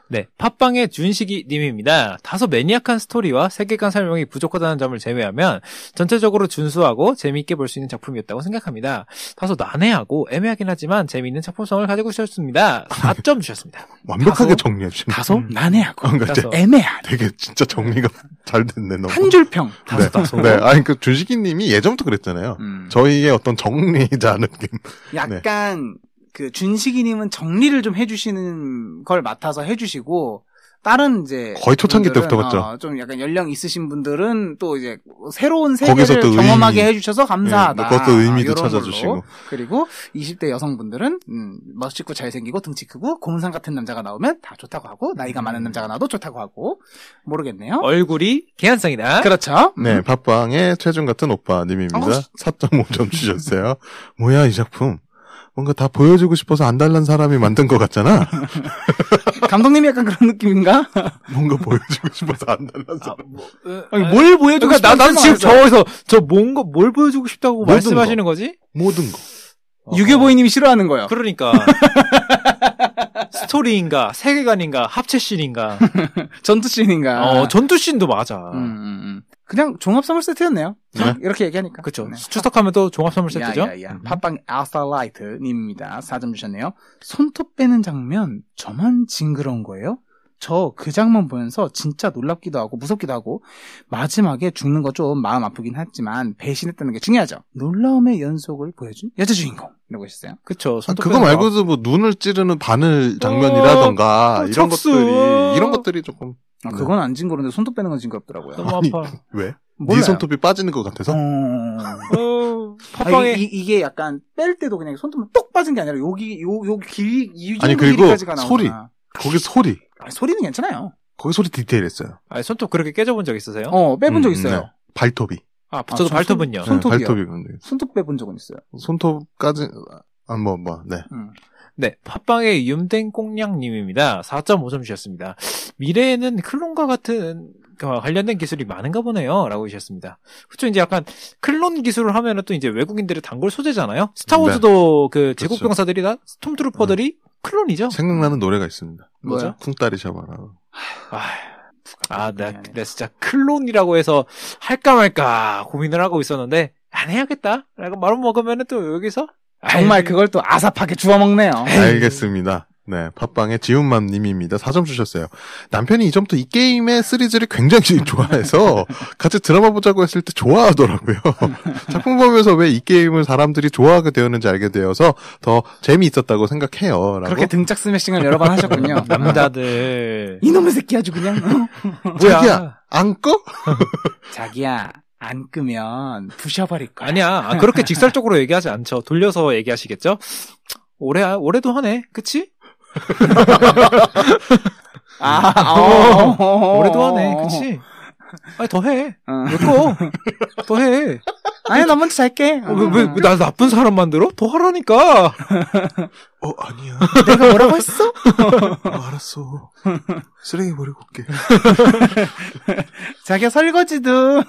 네, 팟빵의 준식이 님입니다. 다소 매니악한 스토리와 세계관 설명이 부족하다는 점을 제외하면 전체적으로 준수하고 재미있게 볼 수 있는 작품이었다고 생각합니다. 다소 난해하고 애매하긴 하지만 재미있는 작품성을 가지고 있었습니다. 4점 주셨습니다. 완벽하게 정리해 주시네. 다소 난해하고 다소 애매하다. 되게 진짜 정리가 잘 됐네. 너무. 한 줄평. 다소. 네, 그 준식이님이 예전부터 그랬잖아요. 저희의 어떤 정리자 느낌. 약간 그 준식이님은 정리를 좀 해주시는 걸 맡아서 해주시고 다른 이제 거의 초창기 분들은, 때부터 봤죠. 좀 약간 연령 있으신 분들은 또 이제 새로운 거기서 세계를 또 경험하게 의미. 해주셔서 감사하다. 그것도 의미도 이런 찾아주시고. 걸로. 그리고 20대 여성분들은 멋있고 잘생기고 등치 크고 곰상 같은 남자가 나오면 다 좋다고 하고 나이가 많은 남자가 나와도 좋다고 하고 모르겠네요. 얼굴이 개한성이다. 그렇죠. 네, 팟빵의 체중 같은 오빠님입니다. 4.5점 주셨어요. 뭐야 이 작품. 뭔가 다 보여주고 싶어서 안달난 사람이 만든 것 같잖아. 감독님이 약간 그런 느낌인가? 뭔가 보여주고 싶어서 안달난 사람. 아니, 뭘 보여주고 그러니까 싶다는 나는 지금 말이죠. 저기서 뭘 보여주고 싶다고 모든 말씀하시는 거. 거지? 모든 거. 유교보이님이 싫어하는 거예요. 그러니까 스토리인가 세계관인가 합체씬인가 전투씬인가. 전투씬도 맞아. 그냥 종합 선물 세트였네요. 네. 이렇게 얘기하니까. 그쵸. 네. 추석하면 또 종합 선물 세트죠. 야야야. 팟빵 아스타라이트 님입니다. 4점 주셨네요. 손톱 빼는 장면 저만 징그러운 거예요? 저 그 장면 보면서 진짜 놀랍기도 하고 무섭기도 하고 마지막에 죽는 거 좀 마음 아프긴 했지만 배신했다는 게 중요하죠. 놀라움의 연속을 보여준 여자 주인공 이라고 하셨어요. 그쵸. 그거 말고도 뭐 눈을 찌르는 바늘 장면이라던가 이런 척수. 이런 것들이 조금 그건 안 징그러운데 손톱 빼는 건 징그럽더라고요. 너무 아니, 아파. 왜? 몰라요. 네 손톱이 빠지는 것 같아서? 팟빵에 이게 약간 뺄 때도 그냥 손톱만 똑 빠진 게 아니라 여기 길이 이 정도 아니, 그리고 길이까지가 나오잖아. 소리. 거기 소리. 소리는 괜찮아요. 거기 소리 디테일했어요. 아니, 손톱 그렇게 깨져본 적 있으세요? 빼본 적 있어요. 네. 발톱이. 저도 발톱은요. 손톱이요. 발톱이. 손톱 빼본 적은 있어요. 손톱까지 네. 네, 팟빵의 윤댕꽁냥님입니다. 4.5점 주셨습니다. 미래에는 클론과 같은 관련된 기술이 많은가 보네요. 라고 주셨습니다. 그쵸, 이제 약간 클론 기술을 하면은 또 이제 외국인들의 단골 소재잖아요. 스타워즈도 그 제국병사들이 다 스톰트루퍼들이 클론이죠. 생각나는 노래가 있습니다. 뭐죠? 쿵따리 샤바라. 나 진짜 클론이라고 해서 할까 말까 고민을 하고 있었는데 안 해야겠다. 라고 마음 먹으면은 또 여기서 정말 그걸 또 아삽하게 주워먹네요. 알겠습니다. 네, 팟빵의 지훈맘님입니다. 4점 주셨어요. 남편이 이전부터 이 게임의 시리즈를 굉장히 좋아해서 같이 드라마 보자고 했을 때 좋아하더라고요. 작품 보면서 왜 이 게임을 사람들이 좋아하게 되었는지 알게 되어서 더 재미있었다고 생각해요. 라고. 그렇게 등짝 스매싱을 여러 번 하셨군요. 남자들 이놈의 새끼 아주 그냥. 자기야, 안 꺼? 자기야, 안 끄면 부셔버릴 거야. 아니야. 그렇게 직설적으로 얘기하지 않죠. 돌려서 얘기하시겠죠? 올해도 하네. 그치? 올해도 하네. 그치? 아니, 더 해. 왜 꺼? 더 해. 아니, 나 먼저 잘게. 왜 나 나쁜 사람 만들어? 더 하라니까. 아니야. 내가 뭐라고 했어? 알았어. 쓰레기 버리고 올게. 자기가 설거지도.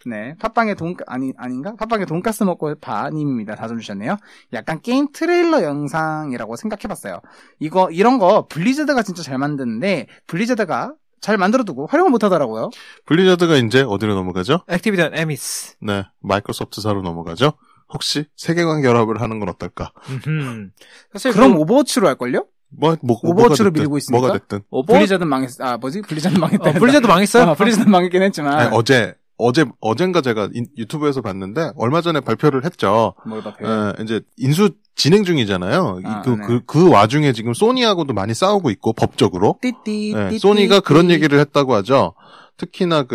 네. 팟빵의 아닌가? 팟빵의 돈가스 먹고 파님입니다. 4점 주셨네요. 약간 게임 트레일러 영상이라고 생각해봤어요. 이런 거 블리자드가 진짜 잘 만드는데, 블리자드가 잘 만들어두고 활용을 못하더라고요. 블리자드가 이제 어디로 넘어가죠? 액티비전 에미스. 네. 마이크로소프트사로 넘어가죠? 혹시 세계관 결합을 하는 건 어떨까? 사실 그럼 오버워치로 할걸요? 오버워치로 밀고 있으니까? 뭐가 됐든. 블리자드 망했다. 블리자드 망했어요? 블리자드 망했긴 했지만. 아니, 어젠가 제가 유튜브에서 봤는데, 얼마 전에 발표를 했죠. 뭘 발표해요? 이제 인수 진행 중이잖아요. 네. 그 와중에 지금 소니하고도 많이 싸우고 있고, 법적으로. 띠띠. 소니가 그런 얘기를 했다고 하죠. 특히나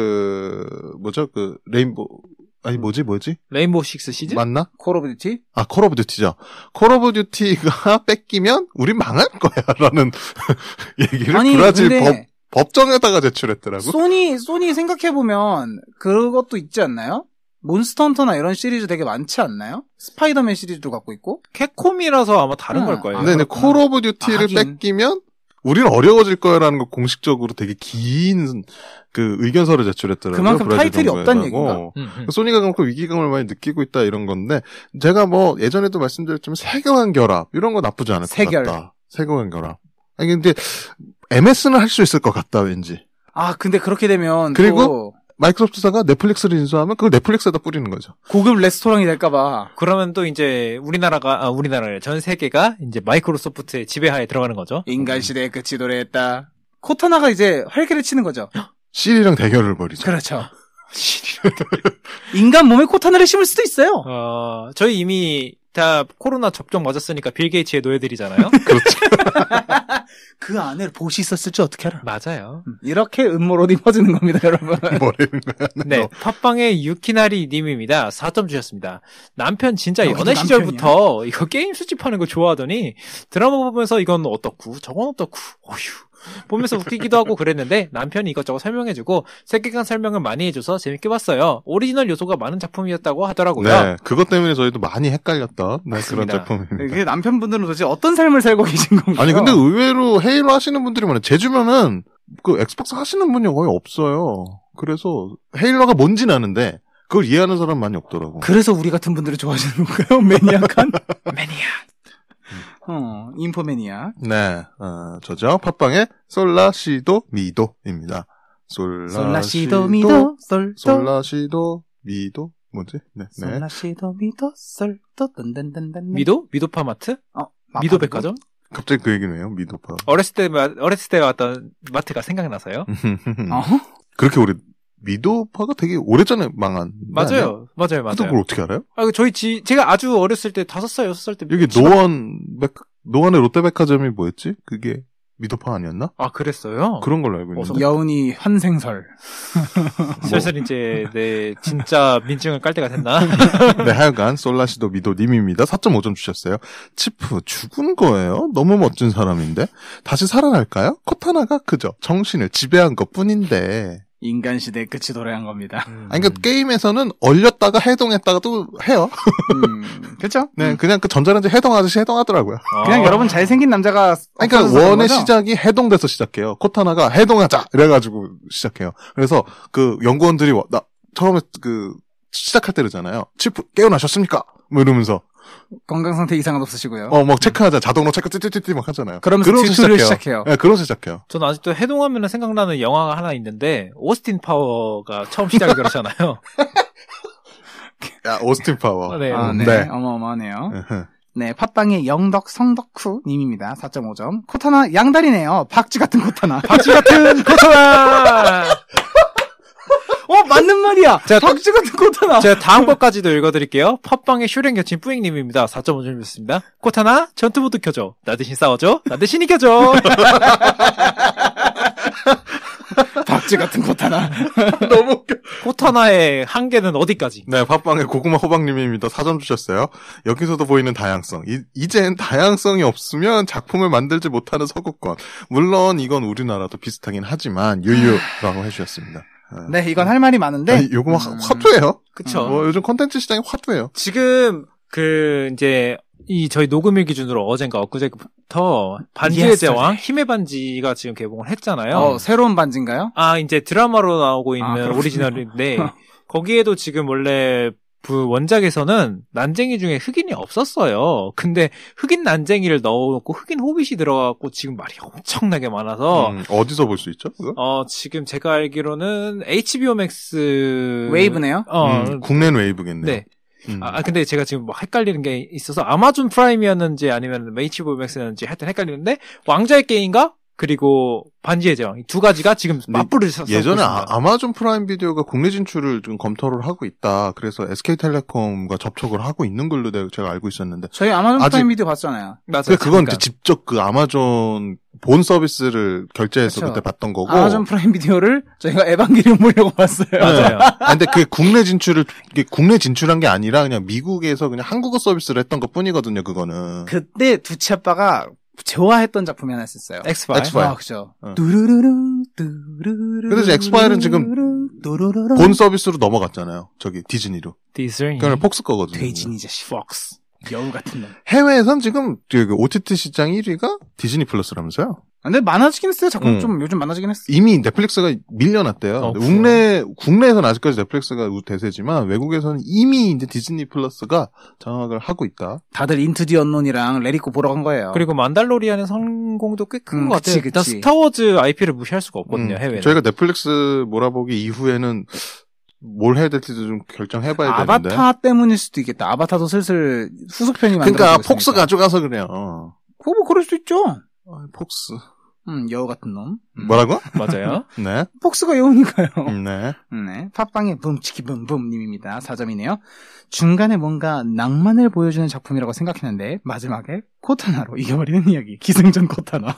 레인보우, 뭐지? 레인보우 식스 시즌? 맞나? 콜 오브 듀티? 콜 오브 듀티죠. 콜 오브 듀티가 뺏기면 우린 망할 거야. 라는 얘기를 브라질 근데 법정에다가 제출했더라고. 소니 생각해보면 그것도 있지 않나요? 몬스터 헌터나 이런 시리즈 되게 많지 않나요? 스파이더맨 시리즈도 갖고 있고. 캡콤이라서 아마 다른 걸 거예요. 근데 콜 오브 듀티를 뺏기면 우리는 어려워질 거야라는 거 공식적으로 되게 긴 그 의견서를 제출했더라고요. 그만큼 타이틀이 없다는 얘기인가? 소니가 그만큼 위기감을 많이 느끼고 있다 이런 건데 제가 예전에도 말씀드렸지만 세계관 결합 이런 거 나쁘지 않을 것 같다. 세계관 결합. 아니 근데 MS는 할 수 있을 것 같다 왠지. 근데 그렇게 되면 그리고 또 마이크로소프트사가 넷플릭스를 인수하면 그걸 넷플릭스에다 뿌리는 거죠. 고급 레스토랑이 될까봐. 그러면 또 이제 우리나라를 전 세계가 이제 마이크로소프트의 지배하에 들어가는 거죠. 인간 시대의 끝이 도래했다. 코타나가 이제 활개를 치는 거죠. 시리랑 대결을 벌이죠. 그렇죠. 인간 몸에 코타나를 심을 수도 있어요. 저희 이미 다 코로나 접종 맞았으니까 빌 게이츠의 노예들이잖아요. 그렇죠. 그 안에 보시 있었을지 어떻게 알아? 맞아요. 이렇게 음모론이 퍼지는 겁니다, 여러분. 뭐라는 거야? 네, 팟빵의 유키나리 님입니다. 4점 주셨습니다. 남편 진짜 여기도 연애 시절부터 이거 게임 수집하는 거 좋아하더니 드라마 보면서 이건 어떻고 저건 어떻고 어휴 보면서 웃기기도 하고 그랬는데 남편이 이것저것 설명해주고 세계관 설명을 많이 해줘서 재밌게 봤어요. 오리지널 요소가 많은 작품이었다고 하더라고요. 네, 그것 때문에 저희도 많이 헷갈렸던 그런 맞습니다. 작품입니다. 이게 남편분들은 도대체 어떤 삶을 살고 계신 건가요? 아니 근데 의외로 헤일로 하시는 분들이 많아요. 제 주변은 그 엑스박스 하시는 분이 거의 없어요. 그래서 헤일로가 뭔지는 아는데 그걸 이해하는 사람 많이 없더라고. 그래서 우리 같은 분들을 좋아하시는 건가요? 매니악한? 매니아. 인포매니아. 네, 저죠. 팟빵의 솔라시도 미도입니다. 솔라시도 미도 솔도 솔라시도 미도 뭐지? 네, 네. 솔라시도 미도 솔도 던던던던 미도파마트? 미도백화점? 갑자기 그 얘기는 왜요? 미도파. 어렸을 때 왔던 마트가 생각나서요. 그렇게 오래 미도파가 되게 오래전에 망한. 맞아요. 맞아요. 그걸 어떻게 알아요? 제가 아주 어렸을 때 5살, 6살 때. 여기 노원의 롯데백화점이 뭐였지? 그게 미도파 아니었나? 아, 그랬어요? 그런 걸로 알고 있는데. 여운이 환생설. 슬슬 이제, 네, 진짜 민증을 깔 때가 됐나? 네, 하여간, 솔라시도 미도님입니다. 4.5점 주셨어요. 치프, 죽은 거예요? 너무 멋진 사람인데? 다시 살아날까요? 코타나가 그저 정신을 지배한 것 뿐인데. 인간 시대의 끝이 도래한 겁니다. 아니, 그러니까 게임에서는 얼렸다가 해동했다가도 해요. 그렇죠? 네, 그냥 그 전자레인지 해동하듯이 해동하더라고요. 그냥 여러분 잘생긴 남자가 그러니까 원의 시작이 해동돼서 시작해요. 코타나가 해동하자 이래가지고 시작해요. 그래서 그 연구원들이 처음에 그 시작할 때 그러잖아요. 치프 깨어나셨습니까? 뭐 이러면서 건강 상태 이상은 없으시고요. 막 체크하자. 자동으로 체크 띠띠띠띠 막 하잖아요. 그러면서 튜토리얼 시작해요. 네, 그러면서 시작해요. 저는 아직도 해동하면 생각나는 영화가 하나 있는데 오스틴 파워가 처음 시작이 그렇잖아요. 야, 오스틴 파워. 네. 네. 어마어마하네요. 네, 팟빵의 영덕 성덕후 님입니다. 4.5점. 코타나 양다리네요. 박쥐 같은 코타나. 박쥐 같은 코타나! 맞는 말이야. 박쥐 같은 코타나. 제가 다음 것까지도 읽어드릴게요. 팟빵의 슈랭 여친 뿌잉님입니다. 4.5점 주셨습니다. 코타나, 전투 모드 켜줘. 나 대신 싸워줘. 나 대신 이겨줘. 박쥐 같은 코타나. 너무 웃겨. 코타나의 한계는 어디까지? 네, 팟빵의 고구마 호박님입니다. 4점 주셨어요. 여기서도 보이는 다양성. 이젠 다양성이 없으면 작품을 만들지 못하는 서구권. 물론 이건 우리나라도 비슷하긴 하지만 유유라고 해주셨습니다. 네, 이건 할 말이 많은데. 요거 화두예요. 그쵸. 요즘 콘텐츠 시장이 화두예요. 지금 이제 저희 녹음일 기준으로 어젠가 엊그제부터 반지의 제왕 힘의 반지가 지금 개봉을 했잖아요. 새로운 반지인가요? 이제 드라마로 나오고 있는 오리지널인데 거기에도 지금 원래 원작에서는 난쟁이 중에 흑인이 없었어요. 근데 흑인 난쟁이를 넣어놓고 흑인 호빗이 들어가고 지금 말이 엄청나게 많아서 어디서 볼 수 있죠? 그거? 지금 제가 알기로는 HBO Max 웨이브네요. 국내는 웨이브겠네요. 네. 근데 제가 지금 막 헷갈리는 게 있어서 아마존 프라임이었는지 아니면 HBO Max였는지 하여튼 헷갈리는데 왕자의 게임과 그리고 반지의 제왕 이 두 가지가 지금 맞불을 섰습니다. 예전에 아마존 프라임 비디오가 국내 진출을 좀 검토를 하고 있다. 그래서 SK텔레콤과 접촉을 하고 있는 걸로 제가 알고 있었는데 저희 아마존 프라임 비디오 봤잖아요. 맞아요. 그건 이제 직접 그 아마존 본 서비스를 결제해서 그쵸. 그때 봤던 거고 아마존 프라임 비디오를 저희가 에반게리온 보려고 봤어요. 맞아요. 근데 그게 국내 진출한 게 아니라 그냥 미국에서 그냥 한국어 서비스를 했던 것 뿐이거든요. 그거는 그때 두치 아빠가 좋아했던 작품이 하나 있었어요. 엑스파일. 그죠. 뚜루루루 뚜루루루. 근데 이제 엑스파일은 지금 본 서비스로 넘어갔잖아요. 저기 디즈니로. 디즈니. 그냥 폭스 거거든요. 돼지니 자식. 폭스. 여우 같은 놈. 해외에선 지금 OTT 시장 1위가 디즈니 플러스라면서요? 근데 많아지긴 했어요. 작품 좀 요즘 많아지긴 했어. 이미 넷플릭스가 밀려났대요. 국내에서는 아직까지 넷플릭스가 대세지만 외국에서는 이미 이제 디즈니 플러스가 장악을 하고 있다. 다들 인투 디 언론이랑 레리코 보러 간 거예요. 그리고 만달로리안의 성공도 꽤 큰 것 같아요. 그치. 일단 스타워즈 IP를 무시할 수가 없거든요. 해외는. 저희가 넷플릭스 몰아보기 이후에는 뭘 해야 될지도 좀 결정해봐야 되는데. 아바타 때문일 수도 있겠다. 아바타도 슬슬 후속편이 만들어지고 그러니까 폭스 가져가서 그래요. 그거 뭐 그럴 수 있죠. 폭스. 여우 같은 놈. 뭐라고? 맞아요. 네. 폭스가 여우니까요. 네. 네. 팟빵의 붐치키붐붐님입니다. 4점이네요. 중간에 뭔가 낭만을 보여주는 작품이라고 생각했는데 마지막에 코타나로 이겨버리는 이야기. 기승전 코타나.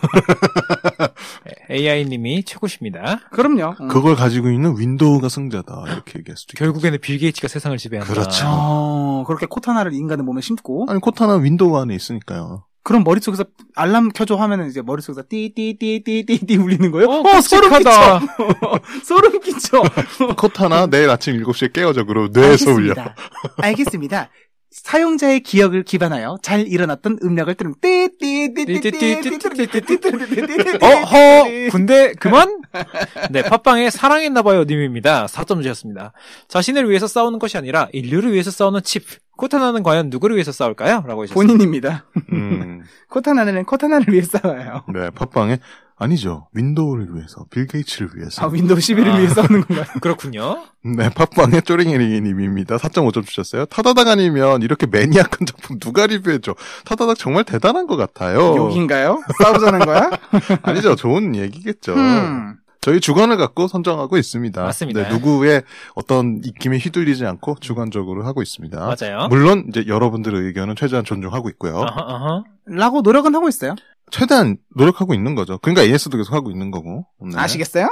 AI님이 최고십니다. 그럼요. 그걸 가지고 있는 윈도우가 승자다. 이렇게 얘기할 수도 있고. 결국에는 빌 게이츠가 세상을 지배한다. 그렇죠. 그렇게 코타나를 인간의 몸에 심고 아니, 코타나 윈도우 안에 있으니까요. 그럼 머릿속에서 알람 켜줘 하면은 이제 머릿속에서 띠띠띠띠띠띠 울리는 거예요? 소름 끔찍하다. 끼쳐. 소름 끼쳐. 코타나 내일 아침 7시에 깨워져. 그러고 뇌에서 울려. 알겠습니다. 사용자의 기억을 기반하여 잘 일어났던 음력을 들으면 어허 군대 그만? 네 팟빵에 사랑했나봐요 님입니다. 4점 주셨습니다. 자신을 위해서 싸우는 것이 아니라 인류를 위해서 싸우는 칩. 코타나는 과연 누구를 위해서 싸울까요? 라고 하셨습니다. 본인입니다. 코타나는 코타나를 위해 싸워요. 네, 팟빵에 아니죠. 윈도우를 위해서, 빌 게이츠를 위해서. 윈도우 11을 위해 싸우는 건가요? 그렇군요. 네, 팟빵에 쪼링에리님입니다. 4.5점 주셨어요. 타다닥 아니면 이렇게 매니악한 작품 누가 리뷰해줘. 타다닥 정말 대단한 것 같아요. 욕인가요? 싸우자는 거야? 아니죠. 좋은 얘기겠죠. 저희 주관을 갖고 선정하고 있습니다. 맞습니다. 네, 누구의 어떤 입김에 휘둘리지 않고 주관적으로 하고 있습니다. 맞아요. 물론 이제 여러분들의 의견은 최대한 존중하고 있고요. 라고 노력은 하고 있어요. 최대한 노력하고 있는 거죠. 그러니까 AS도 계속 하고 있는 거고. 네. 아시겠어요?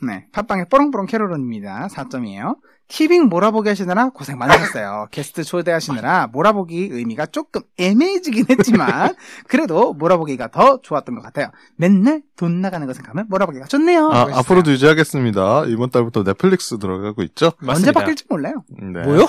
네. 팟빵의 뽀롱뽀롱 캐롤론입니다. 4점이에요. 티빙 몰아보기 하시느라 고생 많으셨어요. 게스트 초대하시느라 몰아보기 의미가 조금 애매해지긴 했지만 그래도 몰아보기가 더 좋았던 것 같아요. 맨날 돈 나가는 거 생각하면 몰아보기가 좋네요. 앞으로도 유지하겠습니다. 이번 달부터 넷플릭스 들어가고 있죠? 맞습니다. 언제 바뀔지 몰라요. 네. 뭐요?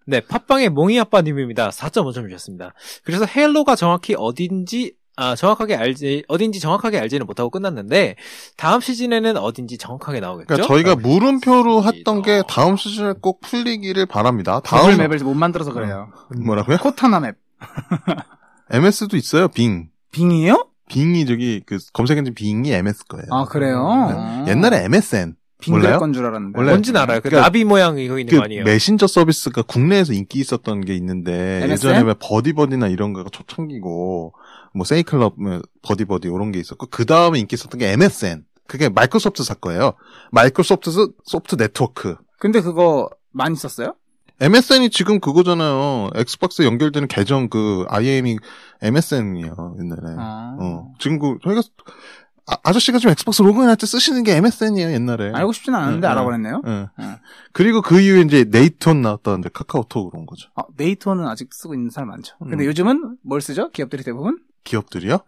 네, 팟빵의 몽이아빠님입니다. 4.5점 주셨습니다. 그래서 헤일로가 정확히 어딘지 정확하게 알지는 못하고 끝났는데, 다음 시즌에는 어딘지 정확하게 나오겠죠? 그러니까 저희가 물음표로 했던 게 다음 시즌에 꼭 풀리기를 바랍니다. 다음 맵을 못 만들어서 그래요. 뭐라고요? 코타나 맵. MS도 있어요, 빙. 빙이에요? 빙이 검색 엔진 빙이 MS 거예요. 아, 그래요? 네. 옛날에 MSN. 빙글 건 줄 알았는데. 뭔지는 알아요. 그 나비 모양 이거 있는 거 아니에요? 메신저 서비스가 국내에서 인기 있었던 게 있는데, MSN? 예전에 왜 버디버디나 이런 거가 초창기고, 뭐 세이클럽, 버디버디 이런 게 있었고, 그 다음에 인기 있었던 게 MSN. 그게 마이크로소프트 사 거예요. 마이크로소프트 소프트 네트워크. 근데 그거 많이 썼어요? MSN이 지금 그거잖아요. 엑스박스 연결되는 계정 IM이 MSN이에요, 옛날에. 지금 저희가, 아저씨가 지금 엑스박스 로그인할 때 쓰시는 게 MSN이에요, 옛날에. 알고 싶진 않았는데 알아버렸네요. 그리고 그 이후에 이제 네이톤 나왔던 이제 카카오톡으로 온 거죠. 네이톤은 아직 쓰고 있는 사람 많죠. 근데 요즘은 뭘 쓰죠? 기업들이 대부분? 기업들이요?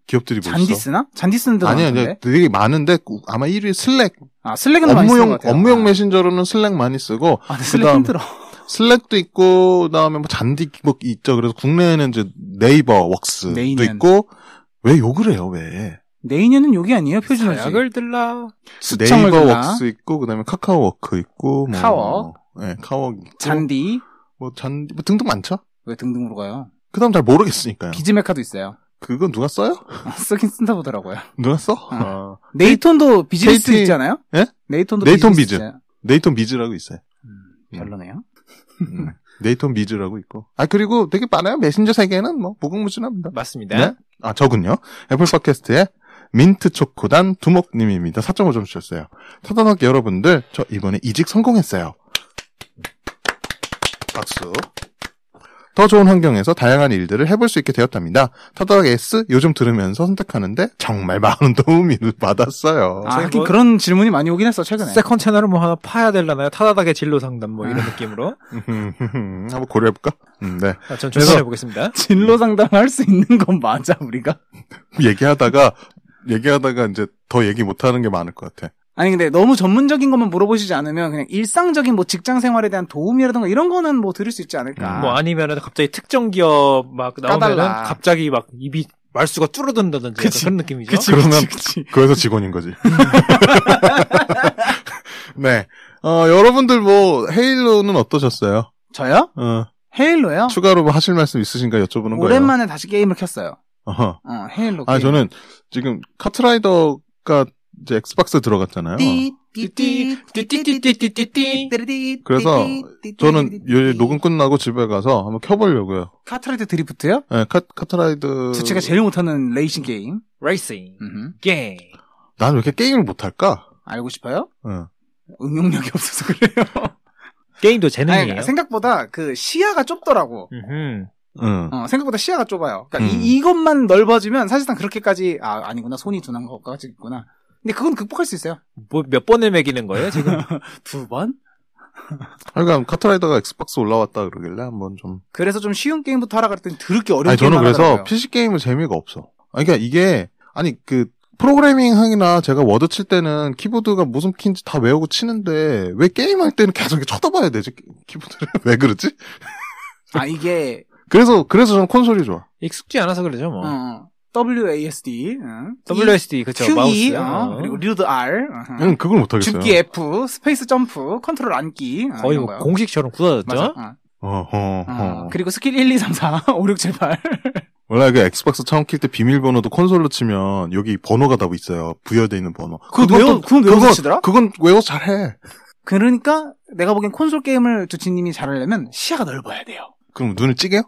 기업들이 뭐 잔디 쓰나? 잔디 쓰는 데도 아니요, 많은데. 되게 많은데 아마 1위 슬랙. 슬랙은 많이 쓰는 것 같아요. 업무용 메신저로는 슬랙 많이 쓰고. 슬랙 힘들어. 슬랙도 있고, 그다음에 뭐 잔디 뭐 있죠. 그래서 국내에는 이제 네이버 웍스도 네이년. 있고. 왜 욕을 해요? 왜? 네이년은 욕이 아니에요, 표준어지. 약을 들라. 네이버 웍스 있고, 그다음에 카카오 워크 있고, 뭐. 카워. 네, 카워. 잔디. 잔디, 등등 많죠? 왜 등등으로 가요? 그 다음 잘 모르겠으니까요. 비즈메카도 있어요. 그건 누가 써요? 쓰긴 쓴다 보더라고요. 누가 써? 네이톤도 비즈니스 있지 않아요? 예? 네이톤도 네이톤 비즈니스 비즈. 네이톤 비즈라고 있어요. 별로네요. 네이톤 비즈라고 있고. 그리고 되게 많아요. 메신저 세계는 뭐, 무궁무진합니다. 맞습니다. 네? 저군요. 애플 팟캐스트의 민트 초코단 두목님입니다. 4.5점 주셨어요. 타다닥 여러분들, 저 이번에 이직 성공했어요. 박수. 더 좋은 환경에서 다양한 일들을 해볼 수 있게 되었답니다. 타다닥 S 요즘 들으면서 선택하는데 정말 많은 도움을 받았어요. 하긴 그런 질문이 많이 오긴 했어, 최근에. 세컨 채널을 뭐 하나 파야 되려나요? 타다닥의 진로 상담 뭐 이런 느낌으로. 한번 고려해볼까? 네. 전 조사해보겠습니다. 진로 상담을 할 수 있는 건 맞아, 우리가? 얘기하다가 이제 더 얘기 못하는 게 많을 것 같아. 아니 근데 너무 전문적인 것만 물어보시지 않으면 그냥 일상적인 뭐 직장 생활에 대한 도움이라든가 이런 거는 뭐 들을 수 있지 않을까. 뭐 아니면은 갑자기 특정 기업 막 나오면은 까달라. 갑자기 막 입이 말수가 줄어든다든지 약간 그런 느낌이죠. 그러면 그래서 직원인 거지. 네. 여러분들 뭐 헤일로는 어떠셨어요? 저요? 헤일로요? 추가로 뭐 하실 말씀 있으신가 여쭤보는 거예요. 오랜만에 다시 게임을 켰어요. 어허. 헤일로 게임. 저는 지금 카트라이더가 이제 엑스박스 들어갔잖아요. 그래서 저는 요 녹음 끝나고 집에 가서 한번 켜보려고요. 카트라이더 드리프트요? 네, 카트라이더. 제가 제일 못하는 레이싱 게임. 레이싱 게임. 난 왜 이렇게 게임을 못할까? 알고 싶어요? 응. 응용력이 없어서 그래요. 게임도 재능이에요. 아니, 생각보다 그 시야가 좁더라고. 응. 생각보다 시야가 좁아요. 그러니까 이것만 넓어지면 사실상 그렇게까지 아니구나. 손이 둔한 것까지 있구나. 근데 그건 극복할 수 있어요. 뭐 몇 번을 매기는 거예요, 지금? 2번? 그러니까 카트라이더가 엑스박스 올라왔다 그러길래 한번 좀. 그래서 좀 쉬운 게임부터 하라 그랬더니 더럽게 어려운 아니, 게임 저는 그래서 하더라고요. PC 게임은 재미가 없어. 아니, 그러니까 이게 그 프로그래밍 항이나 제가 워드 칠 때는 키보드가 무슨 키인지 다 외우고 치는데 왜 게임할 때는 계속 이렇게 쳐다봐야 되지? 키보드를 왜 그러지? 이게 그래서 저는 콘솔이 좋아. 익숙지 않아서 그러죠, 뭐. WASD, WSD, 그쵸, QE, 마우스. 그리고 리드 R, 그걸 못하겠어요. 줍기 F, 스페이스 점프, 컨트롤 앉기. 거의 이런 뭐 거요. 공식처럼 굳어졌죠? 맞아. 그리고 스킬 1, 2, 3, 4, 5, 6, 7, 8. 원래 그 엑스박스 처음 킬 때 비밀번호도 콘솔로 치면 여기 번호가 다 있어요. 부여되어 있는 번호. 그건 외워서 치더라? 그건 외워서 잘해. 그러니까 내가 보기엔 콘솔 게임을 두치님이 잘하려면 시야가 넓어야 돼요. 그럼 눈을 찌개요?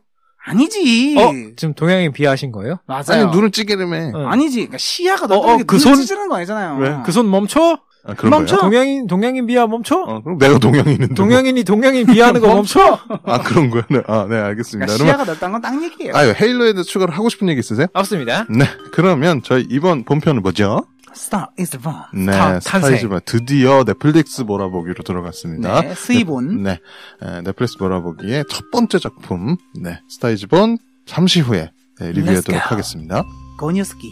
아니지. 지금 동양인 비하하신 거예요? 맞아요. 아니 눈을 찌개려매. 아니지. 그러니까 시야가 넓어야 그 손? 찌르는 거 아니잖아요. 왜? 그 손 멈춰? 그런 멈춰. 거야? 동양인 비하 멈춰? 그럼 내가 동양인인데. 동양인 비하는 거 멈춰? 그런 거야? 네. 네, 알겠습니다. 그러니까 시야가 넓다는 건 딱 얘기예요. 헤일로에 대해서 추가로 하고 싶은 얘기 있으세요? 없습니다. 네. 그러면 저희 이번 본편은 뭐죠? Star is the bomb. 네, 스타이즈바 드디어 넷플릭스 몰아보기로 들어갔습니다. 네, 수입본. 네, 넷플릭스 몰아보기의 첫 번째 작품, 네, 스타이즈본 잠시 후에 리뷰하도록 하겠습니다. 고뉴스키.